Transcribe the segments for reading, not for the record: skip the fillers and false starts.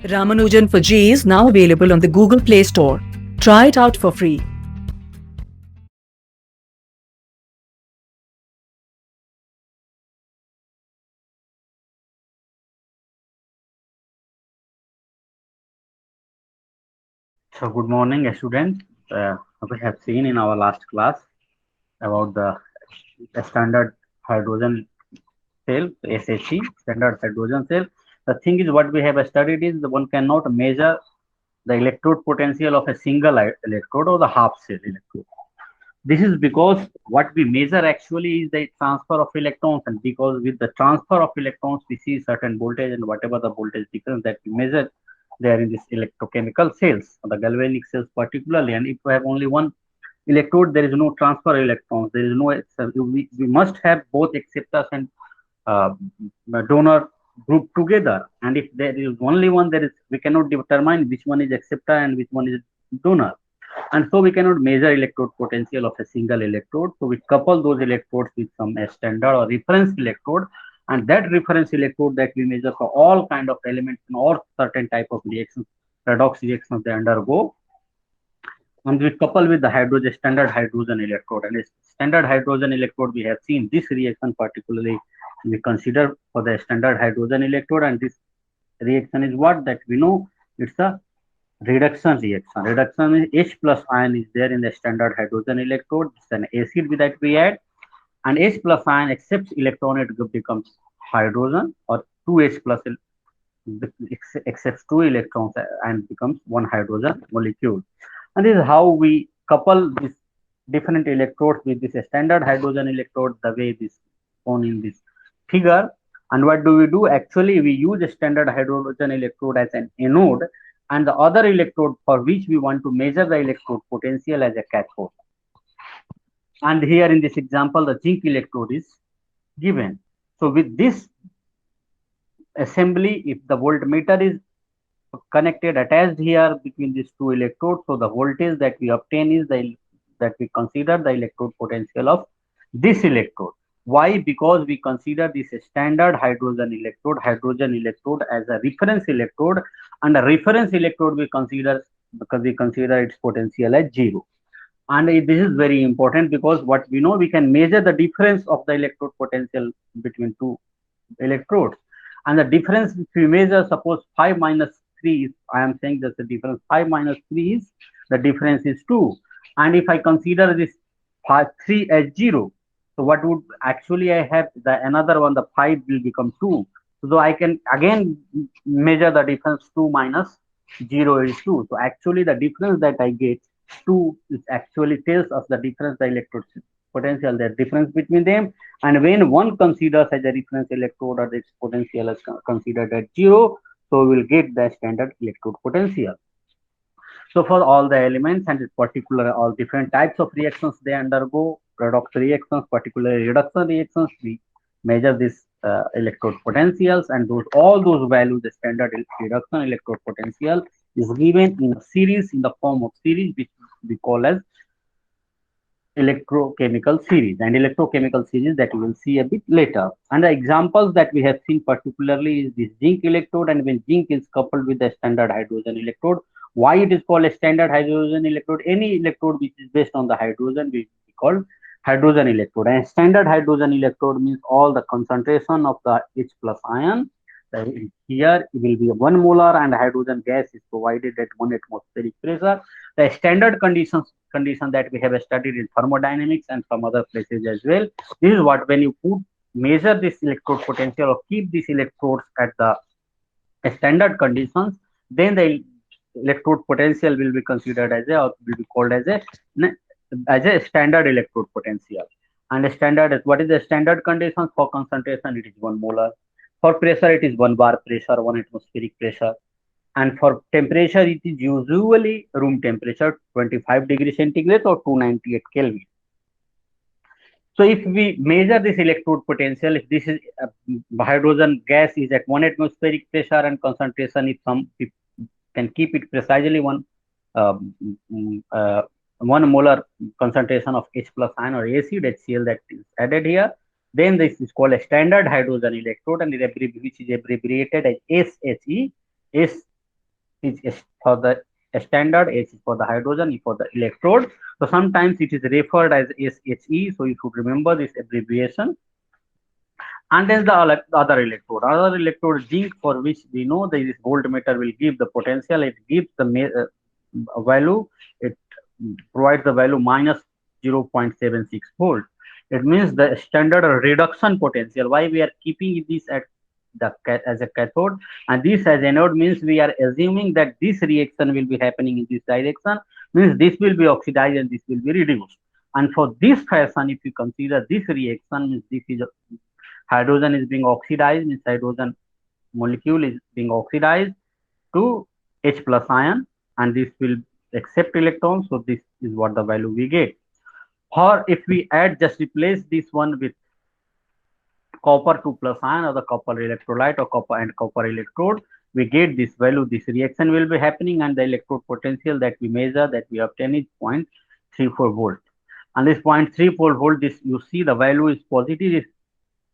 Ramanujan for G is now available on the Google Play Store. Try it out for free. So good morning, students. We have seen in our last class about the standard hydrogen cell, SHC, standard hydrogen cell. The thing is, what we have studied is the one cannot measure the electrode potential of a single electrode or the half cell electrode. This is because what we measure actually is the transfer of electrons, and because with the transfer of electrons, we see certain voltage, and whatever the voltage difference that we measure, they are in this electrochemical cells, the galvanic cells particularly. And if we have only one electrode, there is no transfer electrons. There is no, we must have both acceptors and uh, donor group together. And if there is only one, there is, we cannot determine which one is acceptor and which one is donor. And so we cannot measure electrode potential of a single electrode. So we couple those electrodes with some standard or reference electrode, and that reference electrode that we measure for all kind of elements or certain type of reactions, redox reactions they undergo, and we couple with the hydrogen standard hydrogen electrode. And a standard hydrogen electrode, we have seen this reaction particularly we consider for the standard hydrogen electrode, and this reaction is what that we know, it's a reduction reaction. Reduction is H plus ion is there in the standard hydrogen electrode. It's an acid that we add, and H plus ion accepts electron, it becomes hydrogen, or 2H plus accepts 2 electrons and becomes one hydrogen molecule. And this is how we couple these different electrodes with this standard hydrogen electrode, the way this shown in this figure. And what do we do? Actually, we use a standard hydrogen electrode as an anode, and the other electrode for which we want to measure the electrode potential as a cathode. And here in this example, the zinc electrode is given. So with this assembly, if the voltmeter is connected, attached here between these two electrodes, so the voltage that we obtain is the that we consider the electrode potential of this electrode. Why? Because we consider this standard hydrogen electrode as a reference electrode, and a reference electrode we consider because we consider its potential as 0. And this is very important because what we know, we can measure the difference of the electrode potential between two electrodes. And the difference if we measure, suppose 5 minus 3 is, I am saying that the difference 5 minus 3 is, the difference is 2. And if I consider this 3 as 0, so what would actually I have, the another one, the 5 will become 2. So I can again measure the difference, 2 minus 0 is 2. So actually the difference that I get, 2, is actually tells us the difference, the electrode potential, the difference between them. And when one considers as a reference electrode or its potential is considered at 0, so we will get the standard electrode potential. So for all the elements, and in particular all different types of reactions they undergo, redox reactions, particularly reduction reactions, we measure this electrode potentials, and those all those values, the standard reduction electrode potential is given in a series, in the form of series, which we call as electrochemical series, and electrochemical series that we will see a bit later. And the examples that we have seen particularly is this zinc electrode, and when zinc is coupled with the standard hydrogen electrode, why it is called a standard hydrogen electrode? Any electrode which is based on the hydrogen will be called hydrogen electrode. And standard hydrogen electrode means all the concentration of the H plus ion. Here it will be 1 molar, and hydrogen gas is provided at 1 atmospheric pressure. The standard condition that we have studied in thermodynamics and some other places as well. This is what, when you put measure this electrode potential or keep these electrodes at the standard conditions, then the electrode potential will be considered as a, or will be called as a standard electrode potential. And a standard, what is the standard conditions? For concentration it is 1 molar, for pressure it is 1 bar pressure, 1 atmospheric pressure, and for temperature it is usually room temperature 25 degrees centigrade or 298 Kelvin. So if we measure this electrode potential, if this is hydrogen gas is at 1 atmospheric pressure and concentration, if can keep it precisely 1 molar concentration of H plus ion or acid HCl that is added here, then this is called a standard hydrogen electrode, and which is abbreviated as SHE. is for the standard, H is for the hydrogen, E for the electrode. So sometimes it is referred as SHE. So you should remember this abbreviation. And then the other electrode. Other electrode zinc, for which we know that this voltmeter will give the potential. It gives the value. It provides the value minus 0.76 volt. It means the standard reduction potential. Why we are keeping this at the as a cathode and this as anode means we are assuming that this reaction will be happening in this direction, means this will be oxidized and this will be reduced. And for this fashion, if you consider this reaction, means this is hydrogen is being oxidized, means hydrogen molecule is being oxidized to H plus ion, and this will accept electrons. So this is what the value we get. Or if we add, just replace this one with copper 2 plus ion or the copper electrolyte or copper and copper electrode, we get this value. This reaction will be happening and the electrode potential that we measure, that we obtain is 0.34 volt. And this 0.34 volt, this you see the value is positive. This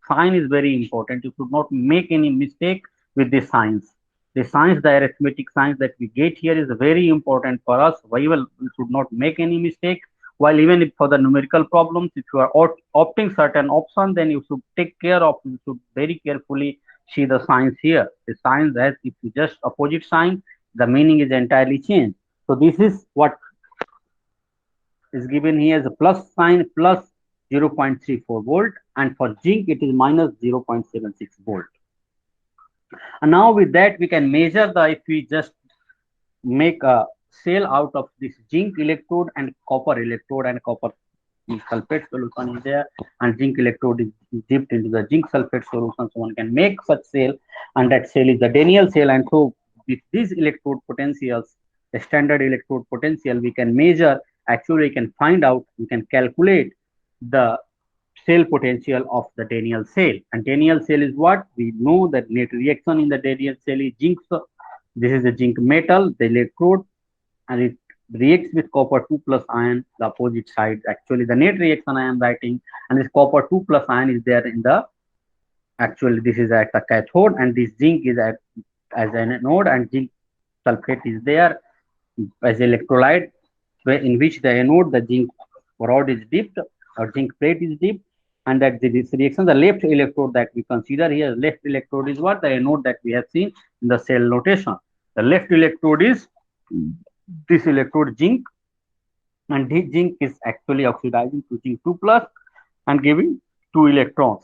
sign is very important. You should not make any mistake with the signs. The signs, the arithmetic signs that we get here is very important for us. We should not make any mistake. While even if for the numerical problems, if you are opting certain option, then you should take care of, you should very carefully see the signs here. The signs, as if you just opposite sign, the meaning is entirely changed. So this is what is given here as a plus sign, plus 0.34 volt, and for zinc it is minus 0.76 volt. And now with that we can measure the, if we just make a cell out of this zinc electrode and copper electrode, and copper sulfate solution is there and zinc electrode is dipped into the zinc sulfate solution, so one can make such cell, and that cell is the Daniell cell. And so with these electrode potentials, the standard electrode potential, we can measure, actually we can find out, we can calculate the cell potential of the Daniell cell. And Daniell cell is what we know, that net reaction in the Daniell cell is zinc. So this is the zinc metal, the electrode, and it reacts with copper 2 plus ion, the opposite side. Actually the net reaction I am writing, and this copper 2 plus ion is there in the, actually this is at the cathode, and this zinc is at as an anode, and zinc sulfate is there as electrolyte, in which the anode, the zinc rod is dipped or zinc plate is dipped, and that this reaction, the left electrode that we consider here, left electrode is what, the anode that we have seen in the cell notation. The left electrode is this electrode zinc, and this zinc is actually oxidizing to zinc 2 plus and giving 2 electrons.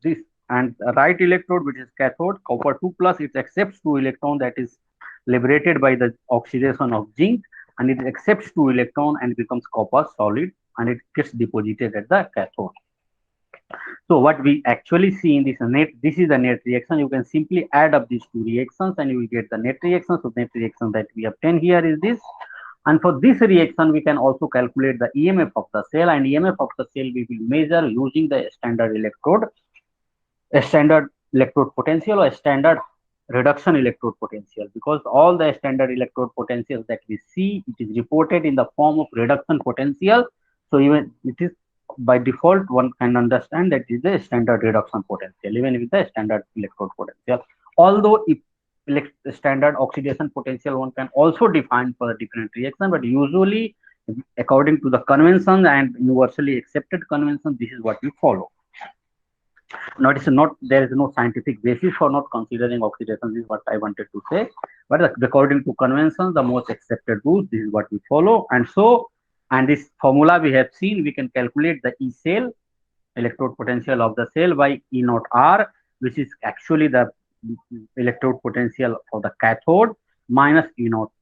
This, and the right electrode, which is cathode, copper 2 plus, it accepts 2 electron that is liberated by the oxidation of zinc, and it accepts 2 electron and becomes copper solid, and it gets deposited at the cathode. So what we actually see in this net, this is the net reaction. You can simply add up these two reactions and you will get the net reaction. So net reaction that we obtain here is this. And for this reaction, we can also calculate the EMF of the cell, and EMF of the cell we will measure using the standard electrode, a standard electrode potential or a standard reduction electrode potential, because all the standard electrode potentials that we see, it is reported in the form of reduction potential. So even it is by default, one can understand that is the standard reduction potential, even with the standard electrode potential. Although if standard oxidation potential, one can also define for a different reaction, but usually according to the convention and universally accepted convention, this is what we follow. Notice, there is no scientific basis for not considering oxidation. This is what I wanted to say. But according to convention, the most accepted rules, this is what we follow. And so, and this formula we have seen, we can calculate the E cell, electrode potential of the cell, by E naught R, which is actually the electrode potential for the cathode, minus E naught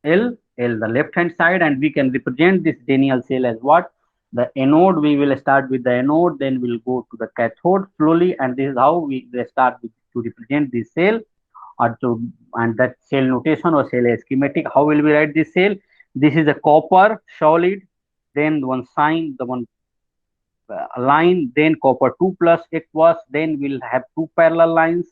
L, the left hand side, and we can represent this Daniell cell as what? The anode. We will start with the anode, then we'll go to the cathode slowly, and this is how we start with, to represent this cell, or to, and that cell notation or cell schematic. How will we write this cell? This is a copper solid, then one sign, the one line, then copper 2 plus aqueous, then we'll have two parallel lines,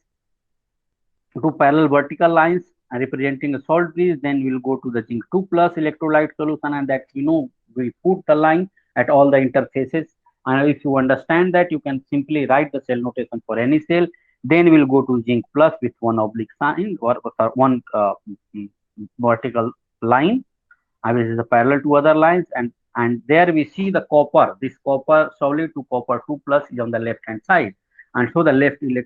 two parallel vertical lines representing a salt bridge. Then we'll go to the zinc 2 plus electrolyte solution, and that we put the line at all the interfaces. And if you understand that, you can simply write the cell notation for any cell. Then we'll go to zinc plus with one oblique sign or one vertical line, which is parallel to other lines, and there we see the copper. This copper solid to copper 2 plus is on the left hand side, and so the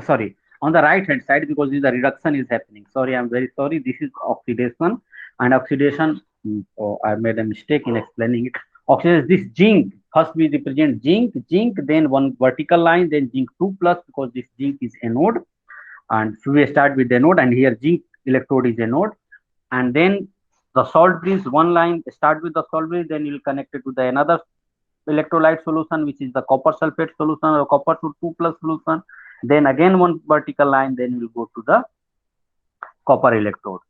sorry, on the right hand side, because the reduction is happening. Sorry, I'm very sorry. This is oxidation, and oxidation. Oh, I made a mistake in explaining it. Oxidation is this zinc. First we represent zinc, then one vertical line, then zinc 2 plus, because this zinc is anode, and so we start with anode, and here zinc electrode is anode, and then the salt bridge, one line start with the salt bridge, then you will connect it to the another electrolyte solution, which is the copper sulfate solution or copper 2 plus solution, then again one vertical line, then we'll go to the copper electrode.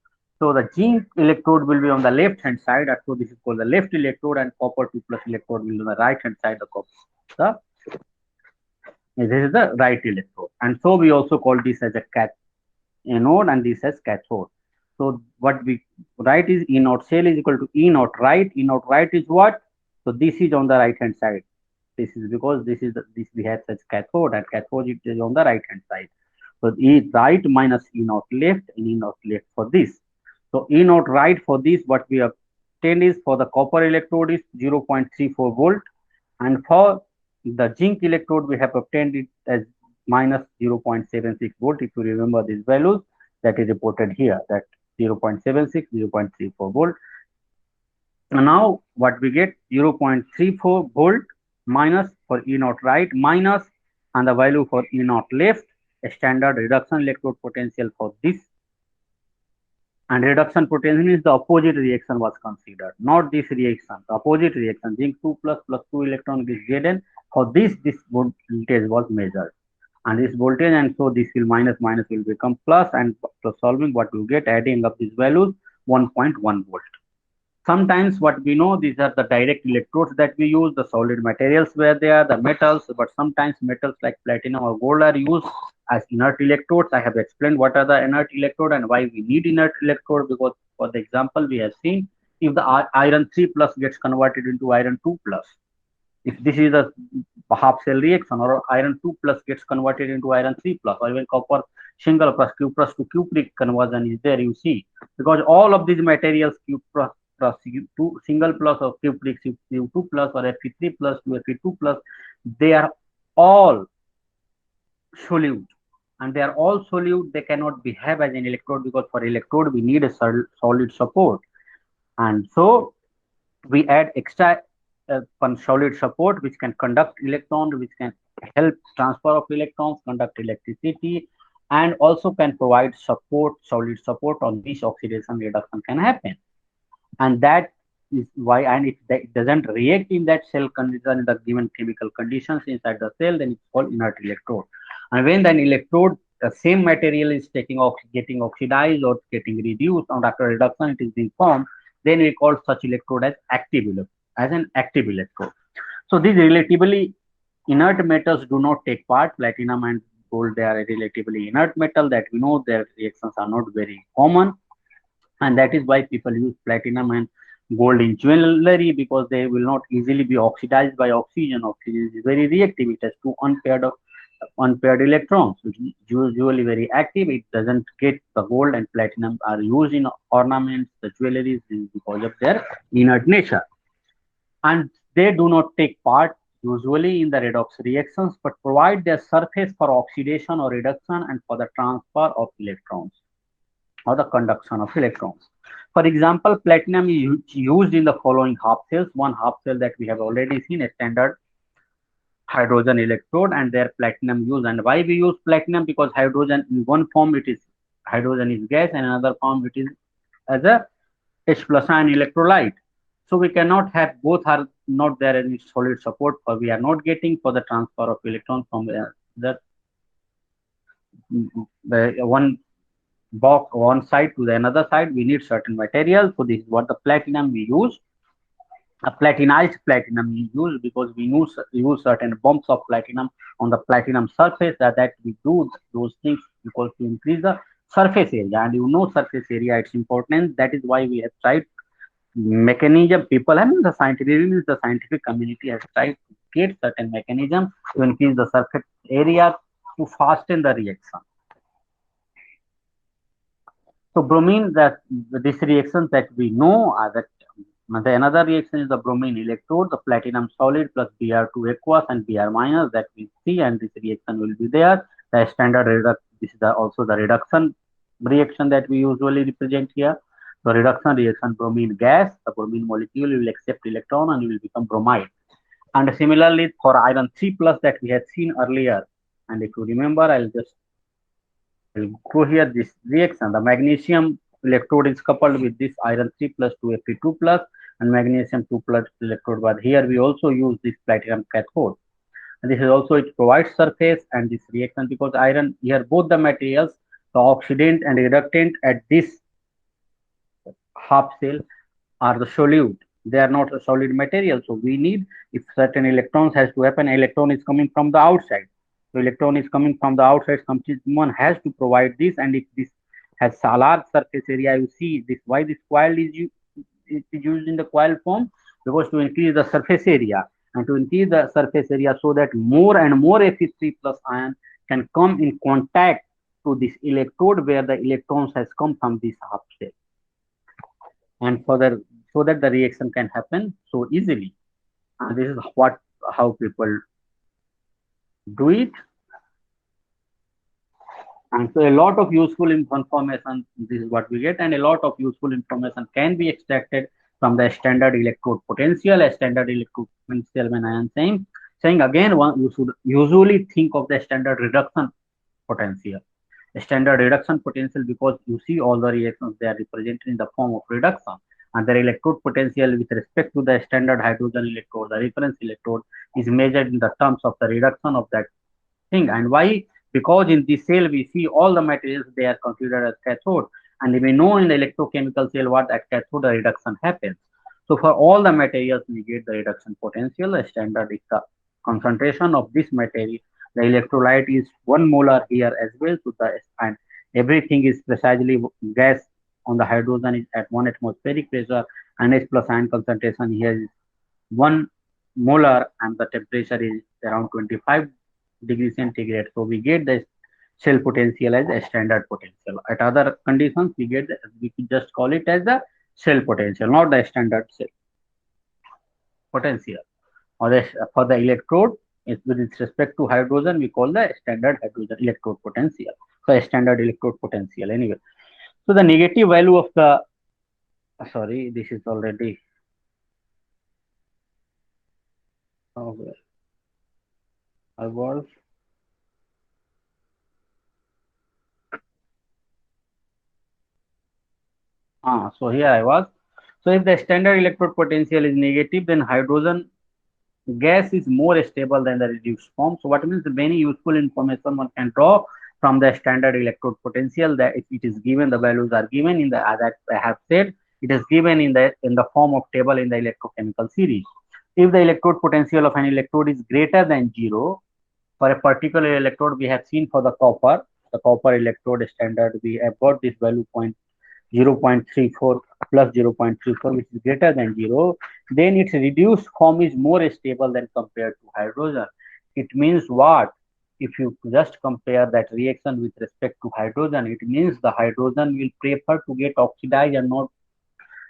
So the zinc electrode will be on the left hand side, so this is called the left electrode, and copper 2 plus electrode will be on the right hand side, this is the right electrode, and so we also call this as a anode and this as cathode. So what we write is E naught cell is equal to E naught right. E naught right is what? So this is on the right hand side. This is because this we have such cathode, and cathode it is on the right hand side. So E right minus E naught left, and E naught left for this. So E naught right for this, what we obtained is for the copper electrode is 0.34 volt, and for the zinc electrode we have obtained it as minus 0.76 volt. If you remember these values that is reported here, that 0.76, 0.34 volt. And now what we get 0.34 volt minus for E naught right minus, and the value for E naught left, a standard reduction electrode potential for this. And reduction potential is the opposite reaction was considered, not this reaction. The opposite reaction, zinc 2 plus 2 electron is Zn. For this voltage was measured, and this voltage, and so this will minus will become plus, and so solving what you get, adding up these values, 1.1 volt. Sometimes what we know, these are the direct electrodes that we use, the solid materials where they are, the metals, but sometimes metals like platinum or gold are used as inert electrodes. I have explained what are the inert electrode and why we need inert electrode, because for the example we have seen, if the iron 3 plus gets converted into iron 2 plus, if this is a half cell reaction, or iron 2 plus gets converted into iron 3 plus, or even copper single plus Q plus to cupric conversion is there, you see, because all of these materials, Q plus Q2 single plus or cupric Q2 plus or Fe3 plus to Fe2 plus, they are all solute, and they are all solute. They cannot behave as an electrode, because for electrode we need a solid support, and so we add extra solid support which can conduct electrons, which can help transfer of electrons, conduct electricity, and also can provide support, solid support on which oxidation reduction can happen. And that is why, and if it doesn't react in that cell condition, in the given chemical conditions inside the cell, then it's called inert electrode. And when an electrode, the same material is getting oxidized or getting reduced, and after reduction it is being formed, then we call such electrode as an active electrode. So these relatively inert metals do not take part. Platinum and gold, they are a relatively inert metal that we know their reactions are not very common, and that is why people use platinum and gold in jewelry, because they will not easily be oxidized by oxygen. Oxygen is very reactive. It has two unpaired electrons, which is usually very active. It doesn't get the gold and platinum are used in ornaments, the jewelry, because of their inert nature. And they do not take part usually in the redox reactions, but provide their surface for oxidation or reduction and for the transfer of electrons or the conduction of electrons. For example, platinum is used in the following half cells. One half cell that we have already seen, a standard hydrogen electrode, and their platinum use. And why we use platinum? Because hydrogen in one form it is hydrogen is gas, and another form it is as a H plus ion electrolyte. So we cannot have both are not there any solid support, for we are not getting for the transfer of electrons from the one side to the another side. We need certain materials. So this is what the platinum we use. A platinized platinum we use, because we use certain bumps of platinum on the platinum surface, that we do those things because to increase the surface area, and you know surface area, it's important. That is why we have tried mechanism. People, I mean the scientific community has tried to get certain mechanism to increase the surface area to fasten the reaction. So bromine, that this reaction that we know that the another reaction is the bromine electrode, the platinum solid plus Br2 aqueous and Br minus that we see, and this reaction will be there. The standard this is also the reduction reaction that we usually represent here. So reduction reaction, bromine gas, the bromine molecule will accept electron and will become bromide. And similarly for iron 3 plus that we had seen earlier, and if you remember, I'll go here this reaction. The magnesium electrode is coupled with this iron 3 plus to Fe2 plus and magnesium 2 plus electrode, but here we also use this platinum cathode. And this is also, it provides surface and this reaction, because iron here both the materials, the oxidant and reductant at this half shell are the solute. They are not a solid material. So we need, if certain electrons has to happen, electron is coming from the outside. So electron is coming from the outside, someone has to provide this, and if this has a large surface area, you see this, why this coil is used in the coil form, because to increase the surface area, and to increase the surface area so that more and more Fe3 plus ion can come in contact to this electrode where the electrons has come from this half shell, and further so that the reaction can happen so easily. And this is how people do it. And so a lot of useful information, this is what we get, and a lot of useful information can be extracted from the standard electrode potential. A standard electrode potential, when I am saying again, you should usually think of the standard reduction potential. A standard reduction potential, because you see all the reactions, they are represented in the form of reduction, and the electrode potential with respect to the standard hydrogen electrode, the reference electrode, is measured in the terms of the reduction of that thing. And why? Because in this cell we see all the materials, they are considered as cathode, and we know in the electrochemical cell what at cathode the reduction happens. So for all the materials we get the reduction potential. A standard is the concentration of this material. The electrolyte is 1 molar here as well, so and everything is precisely gas on the hydrogen is at 1 atmospheric pressure, and H plus ion concentration here is 1 molar, and the temperature is around 25 degrees centigrade. So we get the cell potential as a standard potential. At other conditions, we can just call it as the cell potential, not the standard cell potential. Or for the electrode, with respect to hydrogen, we call the standard hydrogen electrode potential. So a standard electrode potential anyway. So the negative value of the, sorry, this is already, okay. I was, so here I was. So if the standard electrode potential is negative, then hydrogen gas is more stable than the reduced form. So what means, many useful information one can draw from the standard electrode potential, that if it is given, the values are given in the, as I have said, it is given in the form of table in the electrochemical series. If the electrode potential of an electrode is greater than 0, for a particular electrode, we have seen for the copper electrode standard, we have got this value 0.34 plus 0.34, which is greater than 0, then its reduced form is more stable than compared to hydrogen. It means what? If you just compare that reaction with respect to hydrogen, it means the hydrogen will prefer to get oxidized and not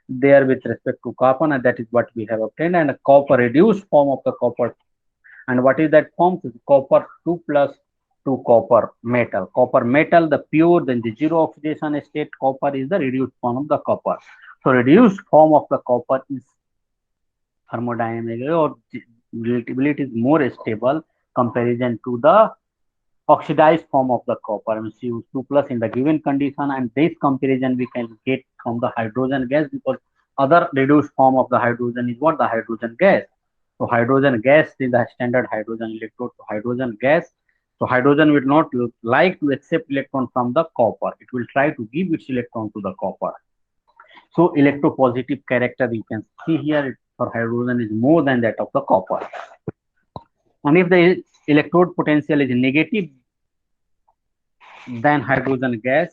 there with respect to carbon, and that is what we have obtained. And a copper reduced form of the copper, and what is that form? Is copper 2 plus 2 copper metal. Copper metal, the pure, then the zero oxidation state copper is the reduced form of the copper. So reduced form of the copper is thermodynamically or relatively it is more stable comparison to the oxidized form of the copper, Cu2 plus in the given condition, and this comparison we can get from the hydrogen gas, because other reduced form of the hydrogen is what? The hydrogen gas. So hydrogen gas is the standard hydrogen electrode to hydrogen gas. So hydrogen will not like to accept electron from the copper. It will try to give its electron to the copper. So electropositive character you can see here for hydrogen is more than that of the copper. And if the electrode potential is negative, then hydrogen gas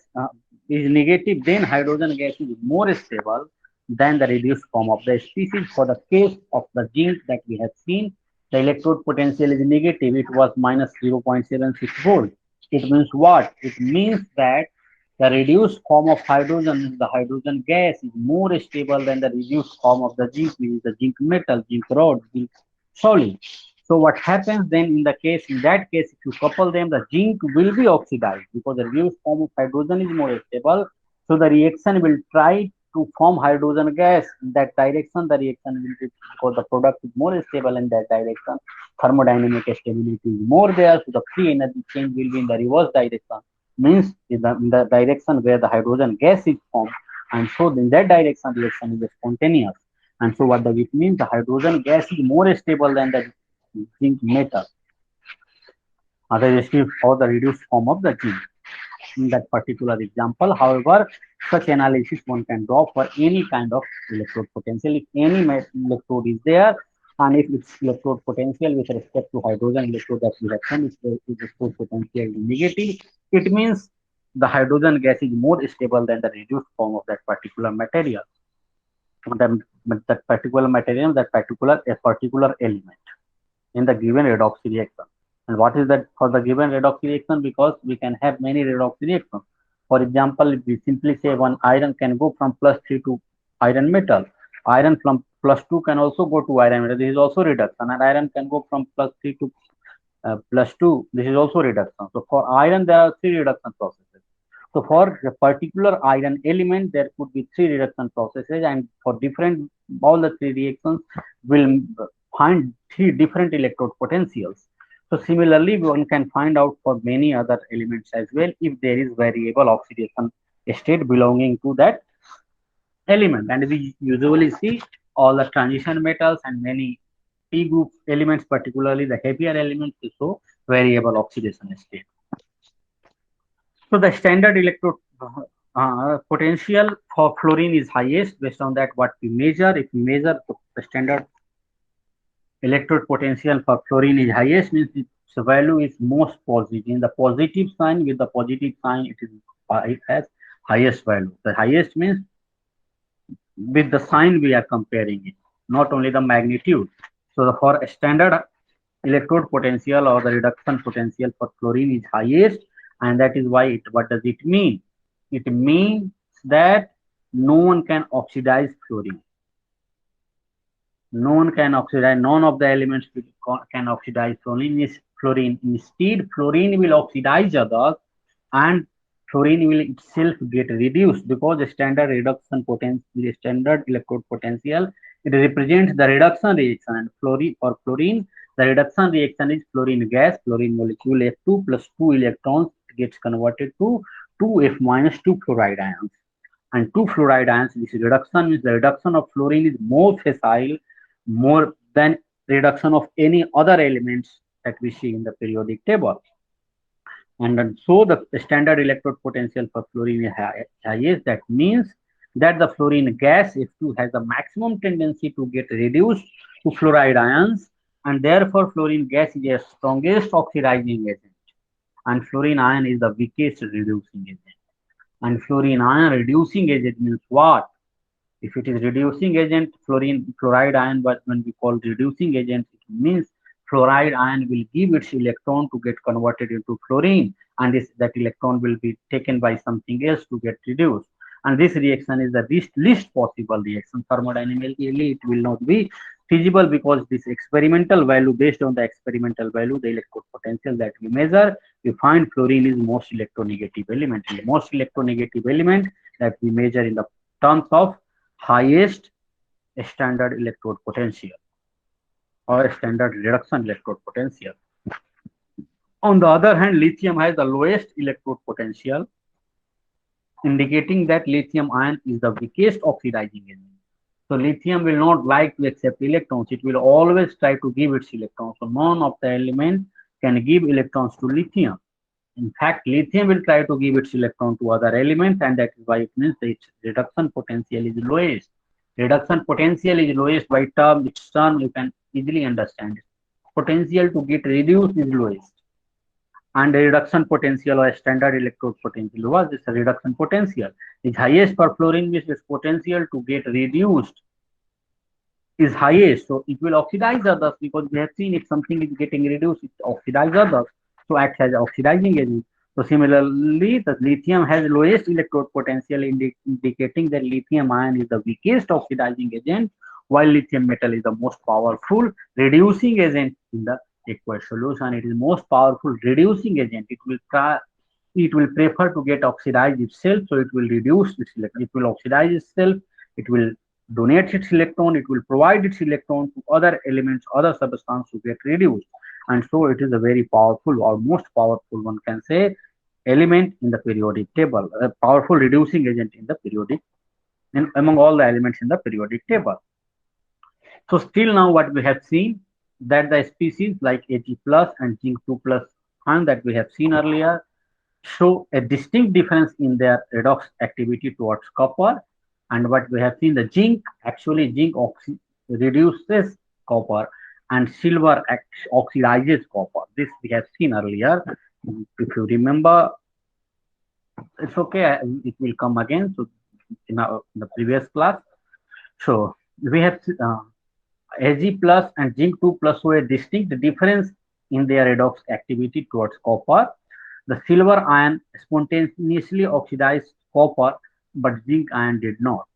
then hydrogen gas is more stable than the reduced form of the species. For the case of the zinc that we have seen, the electrode potential is negative, it was minus 0.76 volt. It means what? It means that the reduced form of hydrogen, the hydrogen gas, is more stable than the reduced form of the zinc, which is the zinc metal, zinc rod, zinc solid. So what happens then in that case, if you couple them, the zinc will be oxidized because the reduced form of hydrogen is more stable. So the reaction will try to form hydrogen gas in that direction. The reaction will be, because the product is more stable in that direction. Thermodynamic stability is more there, so the free energy change will be in the reverse direction. Means in the direction where the hydrogen gas is formed, and so in that direction reaction is spontaneous. And so what does it mean? The hydrogen gas is more stable than the zinc metal, other or the reduced form of the zinc in that particular example. However, such analysis one can draw for any kind of electrode potential. If any electrode is there, and if its electrode potential with respect to hydrogen electrode that we have shown, if the electrode potential is negative, it means the hydrogen gas is more stable than the reduced form of that particular material. That particular material, a particular element in the given redox reaction. And what is that for the given redox reaction? Because we can have many redox reactions. For example, if we simply say one iron can go from +3 to iron metal, iron from +2 can also go to iron metal. This is also reduction, and iron can go from +3 to +2. This is also reduction. So for iron, there are 3 reduction processes. So for the particular iron element, there could be 3 reduction processes, and for different all the 3 reactions will find 3 different electrode potentials. So similarly, one can find out for many other elements as well if there is variable oxidation state belonging to that element. And we usually see all the transition metals and many P group elements, particularly the heavier elements, to show variable oxidation state. So the standard electrode potential for fluorine is highest. Based on that, what we measure, if we measure the standard electrode potential for fluorine is highest, means its value is most positive. In the positive sign, with the positive sign, it has highest value. The highest means with the sign we are comparing it, not only the magnitude. So for a standard electrode potential or the reduction potential for fluorine is highest, and that is why what does it mean? It means that no one can oxidize fluorine. No one can oxidize, none of the elements can oxidize fluorine. Instead, fluorine will oxidize others, and fluorine will itself get reduced because the standard reduction potential, the standard electrode potential, it represents the reduction reaction. And for fluorine, the reduction reaction is fluorine gas, fluorine molecule F2 plus 2 electrons gets converted to 2F minus 2 fluoride ions. And 2 fluoride ions, this reduction means the reduction of fluorine is more facile, more than reduction of any other elements that we see in the periodic table. And so the standard electrode potential for fluorine is highest. That means that the fluorine gas F2 has a maximum tendency to get reduced to fluoride ions, and therefore fluorine gas is the strongest oxidizing agent, and fluorine ion is the weakest reducing agent. And fluorine ion reducing agent means what? If it is reducing agent, fluoride ion, but when we call reducing agent, it means fluoride ion will give its electron to get converted into fluorine, and that electron will be taken by something else to get reduced. And this reaction is the least possible reaction. Thermodynamically, it will not be feasible because this experimental value, based on the experimental value, the electrode potential that we measure, we find fluorine is most electronegative element. And the most electronegative element that we measure in the terms of highest standard electrode potential or standard reduction electrode potential. On the other hand, lithium has the lowest electrode potential, indicating that lithium ion is the weakest oxidizing agent. So lithium will not like to accept electrons. It will always try to give its electrons. So none of the elements can give electrons to lithium. In fact, lithium will try to give its electron to other elements, and that is why it means that its reduction potential is lowest. Reduction potential is lowest by its term you can easily understand. Potential to get reduced is lowest. And the reduction potential or standard electrode potential was this reduction potential is highest for fluorine, which is potential to get reduced is highest, so it will oxidize others, because we have seen if something is getting reduced, it oxidizes others, so acts as oxidizing agent. So similarly, the lithium has lowest electrode potential, indicating that lithium ion is the weakest oxidizing agent, while lithium metal is the most powerful reducing agent in the aqueous solution. It is most powerful reducing agent. It will prefer to get oxidized itself, so it will reduce its electron. It will oxidize itself. It will donate its electron. It will provide its electron to other elements, other substances to get reduced. And so it is a very powerful, or most powerful, one can say, element in the periodic table, a powerful reducing agent in the periodic, and among all the elements in the periodic table. So still now what we have seen, that the species like Ag plus and zinc 2 plus ion that we have seen earlier show a distinct difference in their redox activity towards copper. And what we have seen, the zinc, actually zinc reduces copper, and silver oxidizes copper. This we have seen earlier. If you remember, it's okay, it will come again. So in the previous class, so we have Ag plus and zinc 2 plus show a distinct difference in their redox activity towards copper. The silver ion spontaneously oxidized copper, but zinc ion did not.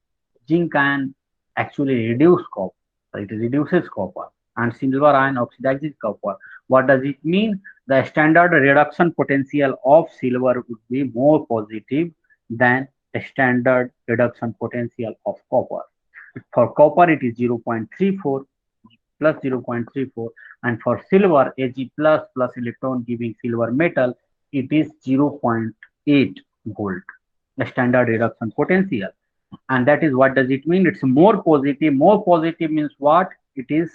Zinc ion actually reduces copper. It reduces copper, and silver ion oxidizes copper. What does it mean? The standard reduction potential of silver would be more positive than the standard reduction potential of copper. For copper, it is 0.34 plus 0.34, and for silver, Ag plus electron giving silver metal, it is 0.8 volt, the standard reduction potential. And that is, what does it mean? It's more positive. More positive means what? It is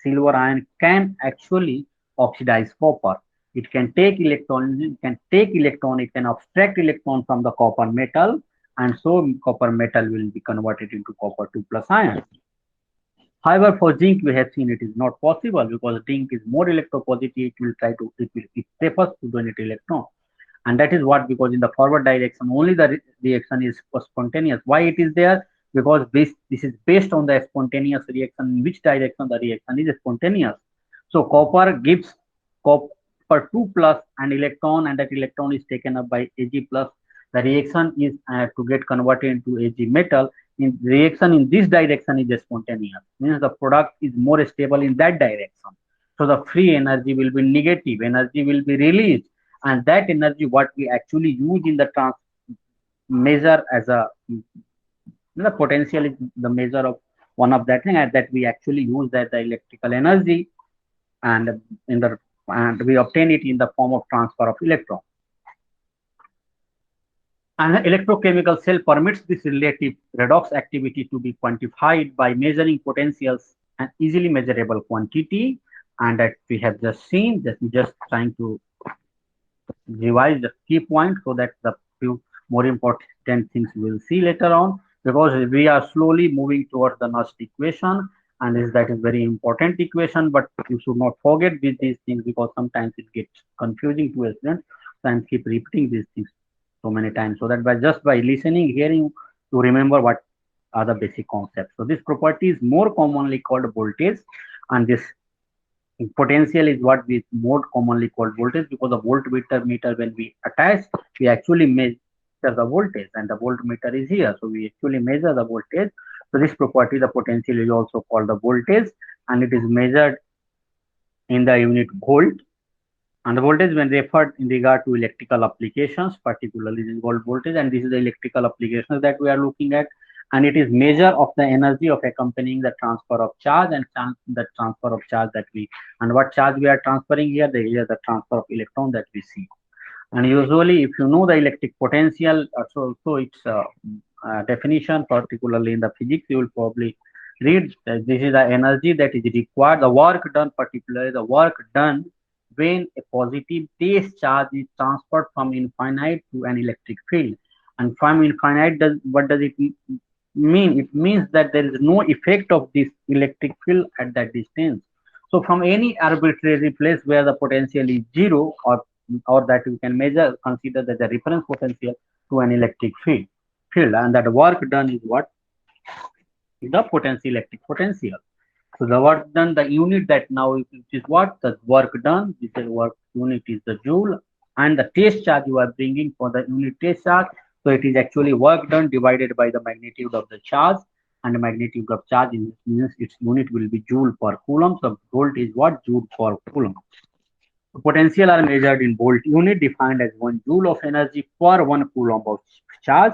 silver ion can actually oxidize copper. It can take electron, it can abstract electron from the copper metal, and so copper metal will be converted into copper 2 plus ion. However, for zinc, we have seen it is not possible, because zinc is more electropositive. It prefers to donate electron. And that is what, because in the forward direction, only the reaction is spontaneous. Why it is there? Because this is based on the spontaneous reaction, in which direction the reaction is spontaneous. So copper gives copper 2 plus an electron, and that electron is taken up by Ag plus. The reaction is to get converted into Ag metal. In reaction in this direction is spontaneous, means the product is more stable in that direction. So the free energy will be negative, energy will be released, and that energy what we actually use in the measure as a, the potential is the measure of one of that thing, and that we actually use that the electrical energy, and we obtain it in the form of transfer of electron. And the electrochemical cell permits this relative redox activity to be quantified by measuring potentials and easily measurable quantity. And that we have just seen, just trying to revise the key point, so that the few more important things we will see later on, because we are slowly moving towards the Nernst equation, and that is very important equation, but you should not forget with these things, because sometimes it gets confusing to a student, and keep repeating these things so many times, so that by listening, hearing, to remember what are the basic concepts. So this property is more commonly called voltage, and this potential is what we more commonly called voltage, because the voltmeter, when we attach, we actually measure the voltage, and the voltmeter is here, so we actually measure the voltage. So this property, the potential, is also called the voltage, and it is measured in the unit volt. And the voltage, when referred in regard to electrical applications, particularly is called voltage, and this is the electrical applications that we are looking at. And it is measure of the energy of accompanying the transfer of charge, and the transfer of charge that and what charge we are transferring here, the transfer of electron that we see. And usually, if you know the electric potential, so its definition, particularly in the physics, you will probably read that this is the energy that is required, the work done, particularly the work done when a positive base charge is transferred from infinite to an electric field. And from infinite, what does it mean? It means that there is no effect of this electric field at that distance. So from any arbitrary place where the potential is zero, or that you can measure, consider that the reference potential to an electric field, and that work done is what? The potential, electric potential. So the work done, the unit that now which is what the work done. This is work unit is the joule, and the test charge you are bringing for the unit test charge. So it is actually work done divided by the magnitude of the charge, and the magnitude of charge in means its unit will be joule per coulomb. So volt is what joule per coulomb. So potential are measured in volt unit defined as 1 joule of energy per 1 coulomb of charge.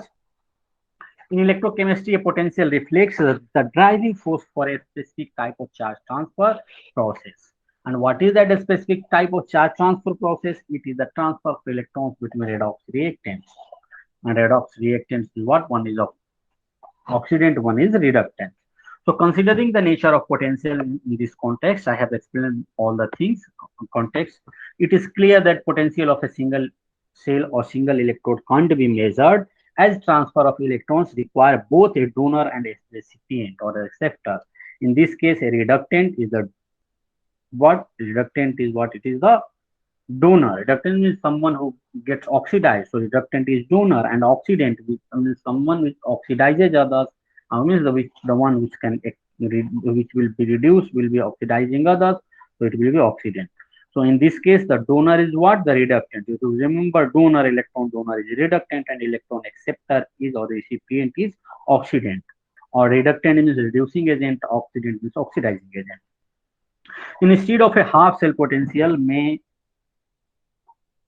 In electrochemistry, a potential reflects the driving force for a specific type of charge transfer process. And what is that specific type of charge transfer process? It is the transfer of electrons between redox reactants. And redox reactants is what? One is oxidant, one is reductant. So considering the nature of potential in this context, I have explained all the things context. It is clear that potential of a single cell or single electrode can't be measured, as transfer of electrons require both a donor and a recipient or a receptor. In this case, a reductant is the what? Reductant is what? It is the donor. Reductant means someone who gets oxidized. So reductant is donor, and oxidant means someone which oxidizes others. Means the one which can which will be reduced will be oxidizing others. So it will be oxidant. So in this case, the donor is what? The reductant. You to remember, donor electron donor is reductant, and electron acceptor is or recipient is oxidant. Or reductant means reducing agent, oxidant means oxidizing agent. Instead of a half cell potential may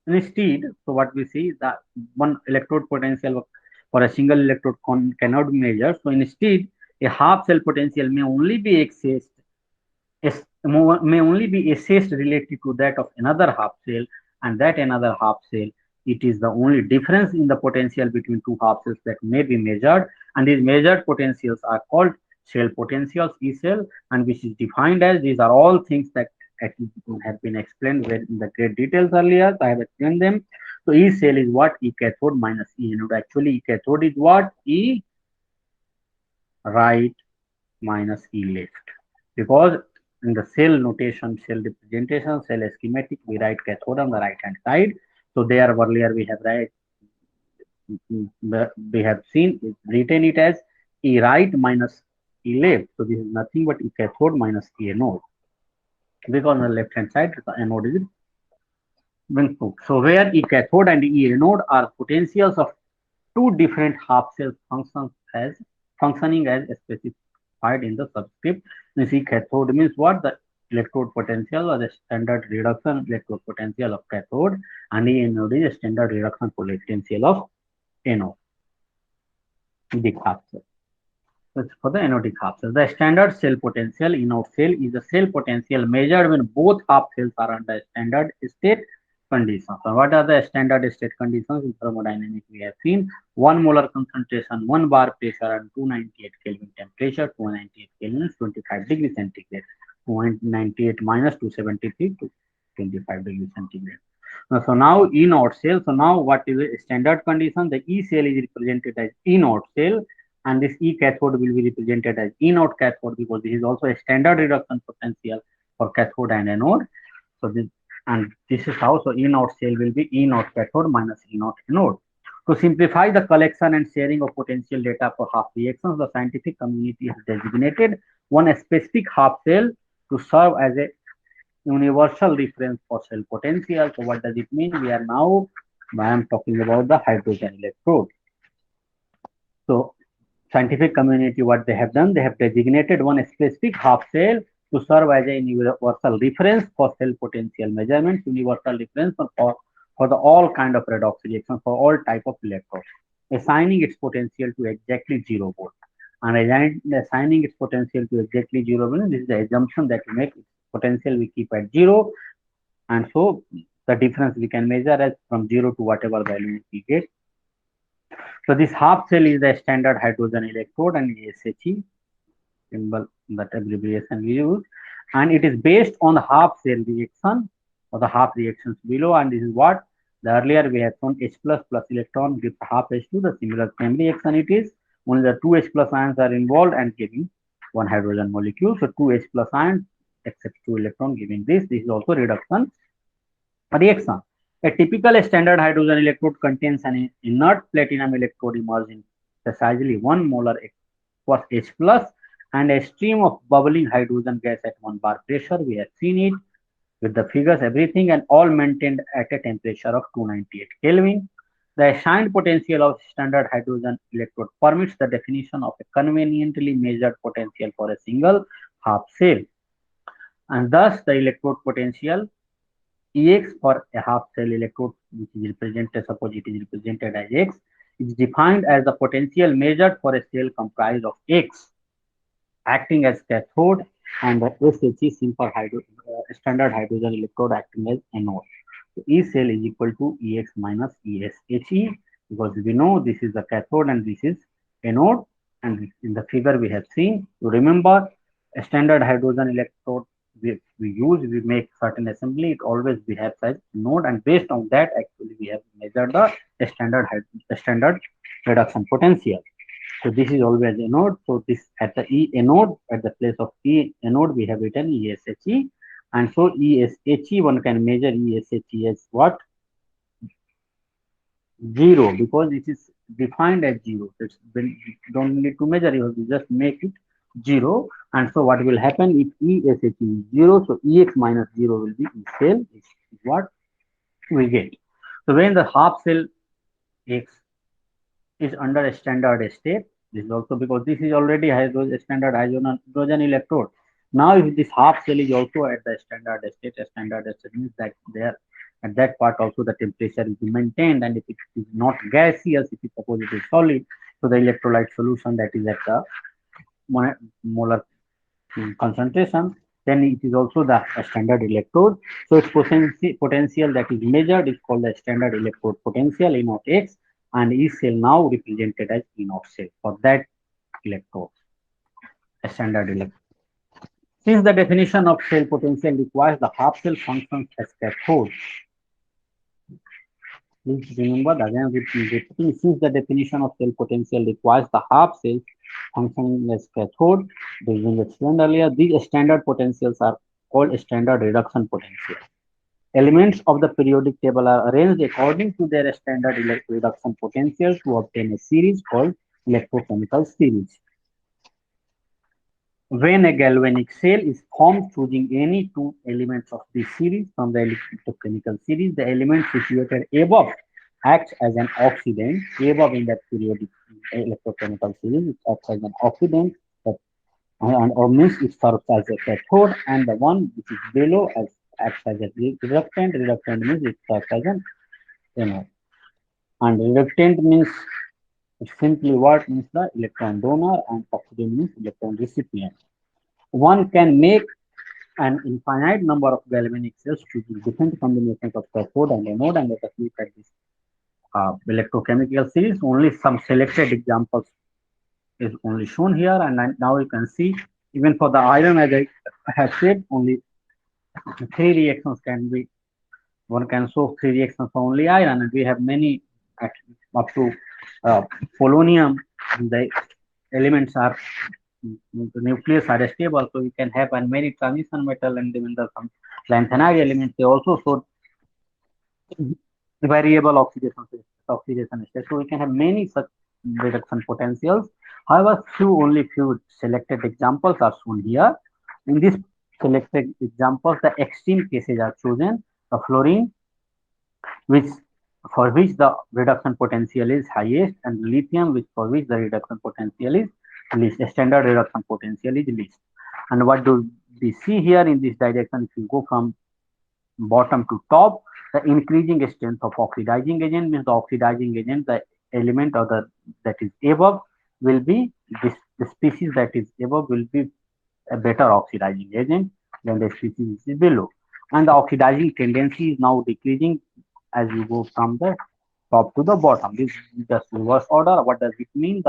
Instead, so what we see that one electrode potential for a single electrode cannot be measured. So instead, a half cell potential may only be assessed related to that of another half cell, and that another half cell. It is the only difference in the potential between two half cells that may be measured, and these measured potentials are called cell potentials, E cell, and which is defined as these are all things that have been explained in the great details earlier. So I have explained them. So E cell is what? E cathode minus E anode. Actually, E cathode is what? E right minus E left. Because in the cell notation, cell representation, cell schematic, we write cathode on the right hand side. So there earlier we have seen written it as E right minus E left. So this is nothing but E cathode minus E anode. Because on the left hand side, the anode is Wingfoot. So where E cathode and E anode are potentials of two different half cells functioning as specified in the subscript. Means E cathode means what? The electrode potential or the standard reduction electrode potential of cathode, and E anode is a standard reduction potential of anode. The half cell. For the anodic half cell. The standard cell potential in our cell is the cell potential measured when both half cells are under standard state conditions. So what are the standard state conditions in thermodynamics? We have seen 1 molar concentration, 1 bar pressure, and 298 Kelvin temperature. 298 Kelvin is 25 degrees centigrade. 298 minus 273 to 25 degrees centigrade. So now E naught cell. So now what is the standard condition? The E cell is represented as E naught cell, and this E cathode will be represented as E naught cathode, because this is also a standard reduction potential for cathode and anode. So this is how. So E naught cell will be E naught cathode minus E naught anode. To simplify the collection and sharing of potential data for half reactions, the scientific community has designated one specific half cell to serve as a universal reference for cell potential. So what does it mean? I am talking about the hydrogen electrode. So scientific community, what they have done, they have designated one specific half cell to serve as a universal reference for cell potential measurements, universal reference for the all kind of redox reactions for all type of electrodes, assigning its potential to exactly 0 volt. And assigning its potential to exactly 0 volt, this is the assumption that we make. Potential we keep at 0, and so the difference we can measure as from 0 to whatever value we get. So this half cell is the standard hydrogen electrode, and SHE symbol, that abbreviation we use, and it is based on the half cell reaction or the half reactions below. And this is what the earlier we have shown: H plus electron gives half H2. The similar same reaction it is, only the 2 H plus ions are involved and giving one hydrogen molecule. So 2 H plus ions accepts 2 electron giving this. This is also reduction reaction. A typical standard hydrogen electrode contains an inert platinum electrode immersed in precisely 1 molar H plus and a stream of bubbling hydrogen gas at 1 bar pressure. We have seen it with the figures, everything, and all maintained at a temperature of 298 Kelvin. The assigned potential of standard hydrogen electrode permits the definition of a conveniently measured potential for a single half cell, and thus the electrode potential Ex for a half cell electrode, which is represented, suppose it is represented as X, is defined as the potential measured for a cell comprised of X acting as cathode and the SHE simple standard hydrogen electrode acting as anode. So E cell is equal to Ex minus ESHE, because we know this is the cathode and this is anode, and in the figure we have seen. You remember a standard hydrogen electrode we make certain assembly, it always behaves as node, and based on that actually we have measured the standard reduction potential. So this is always anode. So this at the E anode, at the place of E anode, we have written ESHE. And so ESHE, one can measure ESHE as what? 0, because it is defined as 0. It's been, you don't need to measure, you have to just make it 0. And so what will happen if ESHE is 0? So EX minus 0 will be E cell, is what we get. So when the half cell X is under a standard state, this is also because this is already a standard hydrogen electrode. Now if this half cell is also at the standard state means that there at that part also the temperature is maintained, and if it is not gaseous, if it suppose it is solid, so the electrolyte solution that is at the molar concentration, then it is also the standard electrode. So its potential that is measured is called the standard electrode potential, E naught X, and E cell now represented as E naught cell for that electrode, a standard electrode. Since the definition of cell potential requires the half cell functions as cathode, please remember that again repeating, since the definition of cell potential requires the half cell functioning as cathode, this was explained earlier, these standard potentials are called standard reduction potential. Elements of the periodic table are arranged according to their standard reduction potential to obtain a series called electrochemical series. When a galvanic cell is formed choosing any two elements of this series from the electrochemical series, the element situated above acts as an oxidant. Above in that periodic electrochemical series, it acts as an oxidant, or means it serves as a cathode, and the one which is below acts as a reductant. Reductant means it serves as an anode. And reductant means simply what means the electron donor, and oxidant means electron recipient. One can make an infinite number of galvanic cells choosing different combinations of cathode and anode, and let us look at this electrochemical series. Only some selected examples is only shown here, and now you can see even for the iron, as I have said, only 3 reactions can be, one can show 3 reactions for only iron, and we have many up to polonium. The elements are, the nucleus are stable, so we can have many transition metal, and even the some lanthanide elements, they also show variable oxidation state. So we can have many such reduction potentials. However, only few selected examples are shown here. In this selected examples, the extreme cases are chosen. The fluorine, for which the reduction potential is highest, and lithium, for which the reduction potential is least. A standard reduction potential is least. And what do we see here in this direction? If you go from bottom to top, the increasing strength of oxidizing agent means the oxidizing agent, the element or that is above will be this, the species that is above will be a better oxidizing agent than the species is below, and the oxidizing tendency is now decreasing as you go from the top to the bottom. This is just reverse order. What does it mean?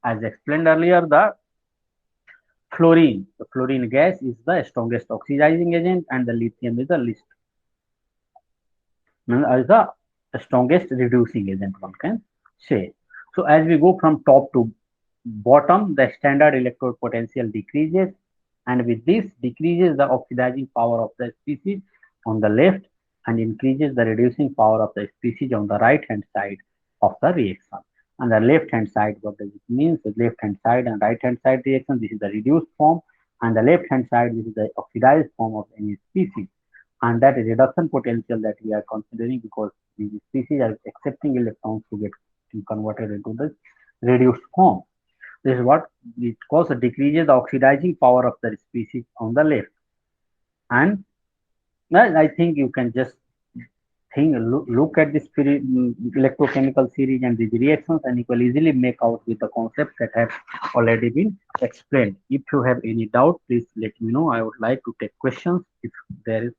As explained earlier, the fluorine gas is the strongest oxidizing agent, and the lithium is the least, as the strongest reducing agent, one can say. So as we go from top to bottom, the standard electrode potential decreases, and with this decreases the oxidizing power of the species on the left and increases the reducing power of the species on the right hand side of the reaction. On the left hand side, what does it mean? So left hand side and right hand side reaction, this is the reduced form, and the left hand side, this is the oxidized form of any species. And that is reduction potential that we are considering, because these species are accepting electrons to get converted into the reduced form. This is what it causes, decreases the oxidizing power of the species on the left. And well, I think you can just look at this electrochemical series and these reactions, and you will easily make out with the concepts that have already been explained. If you have any doubt, please let me know. I would like to take questions if there is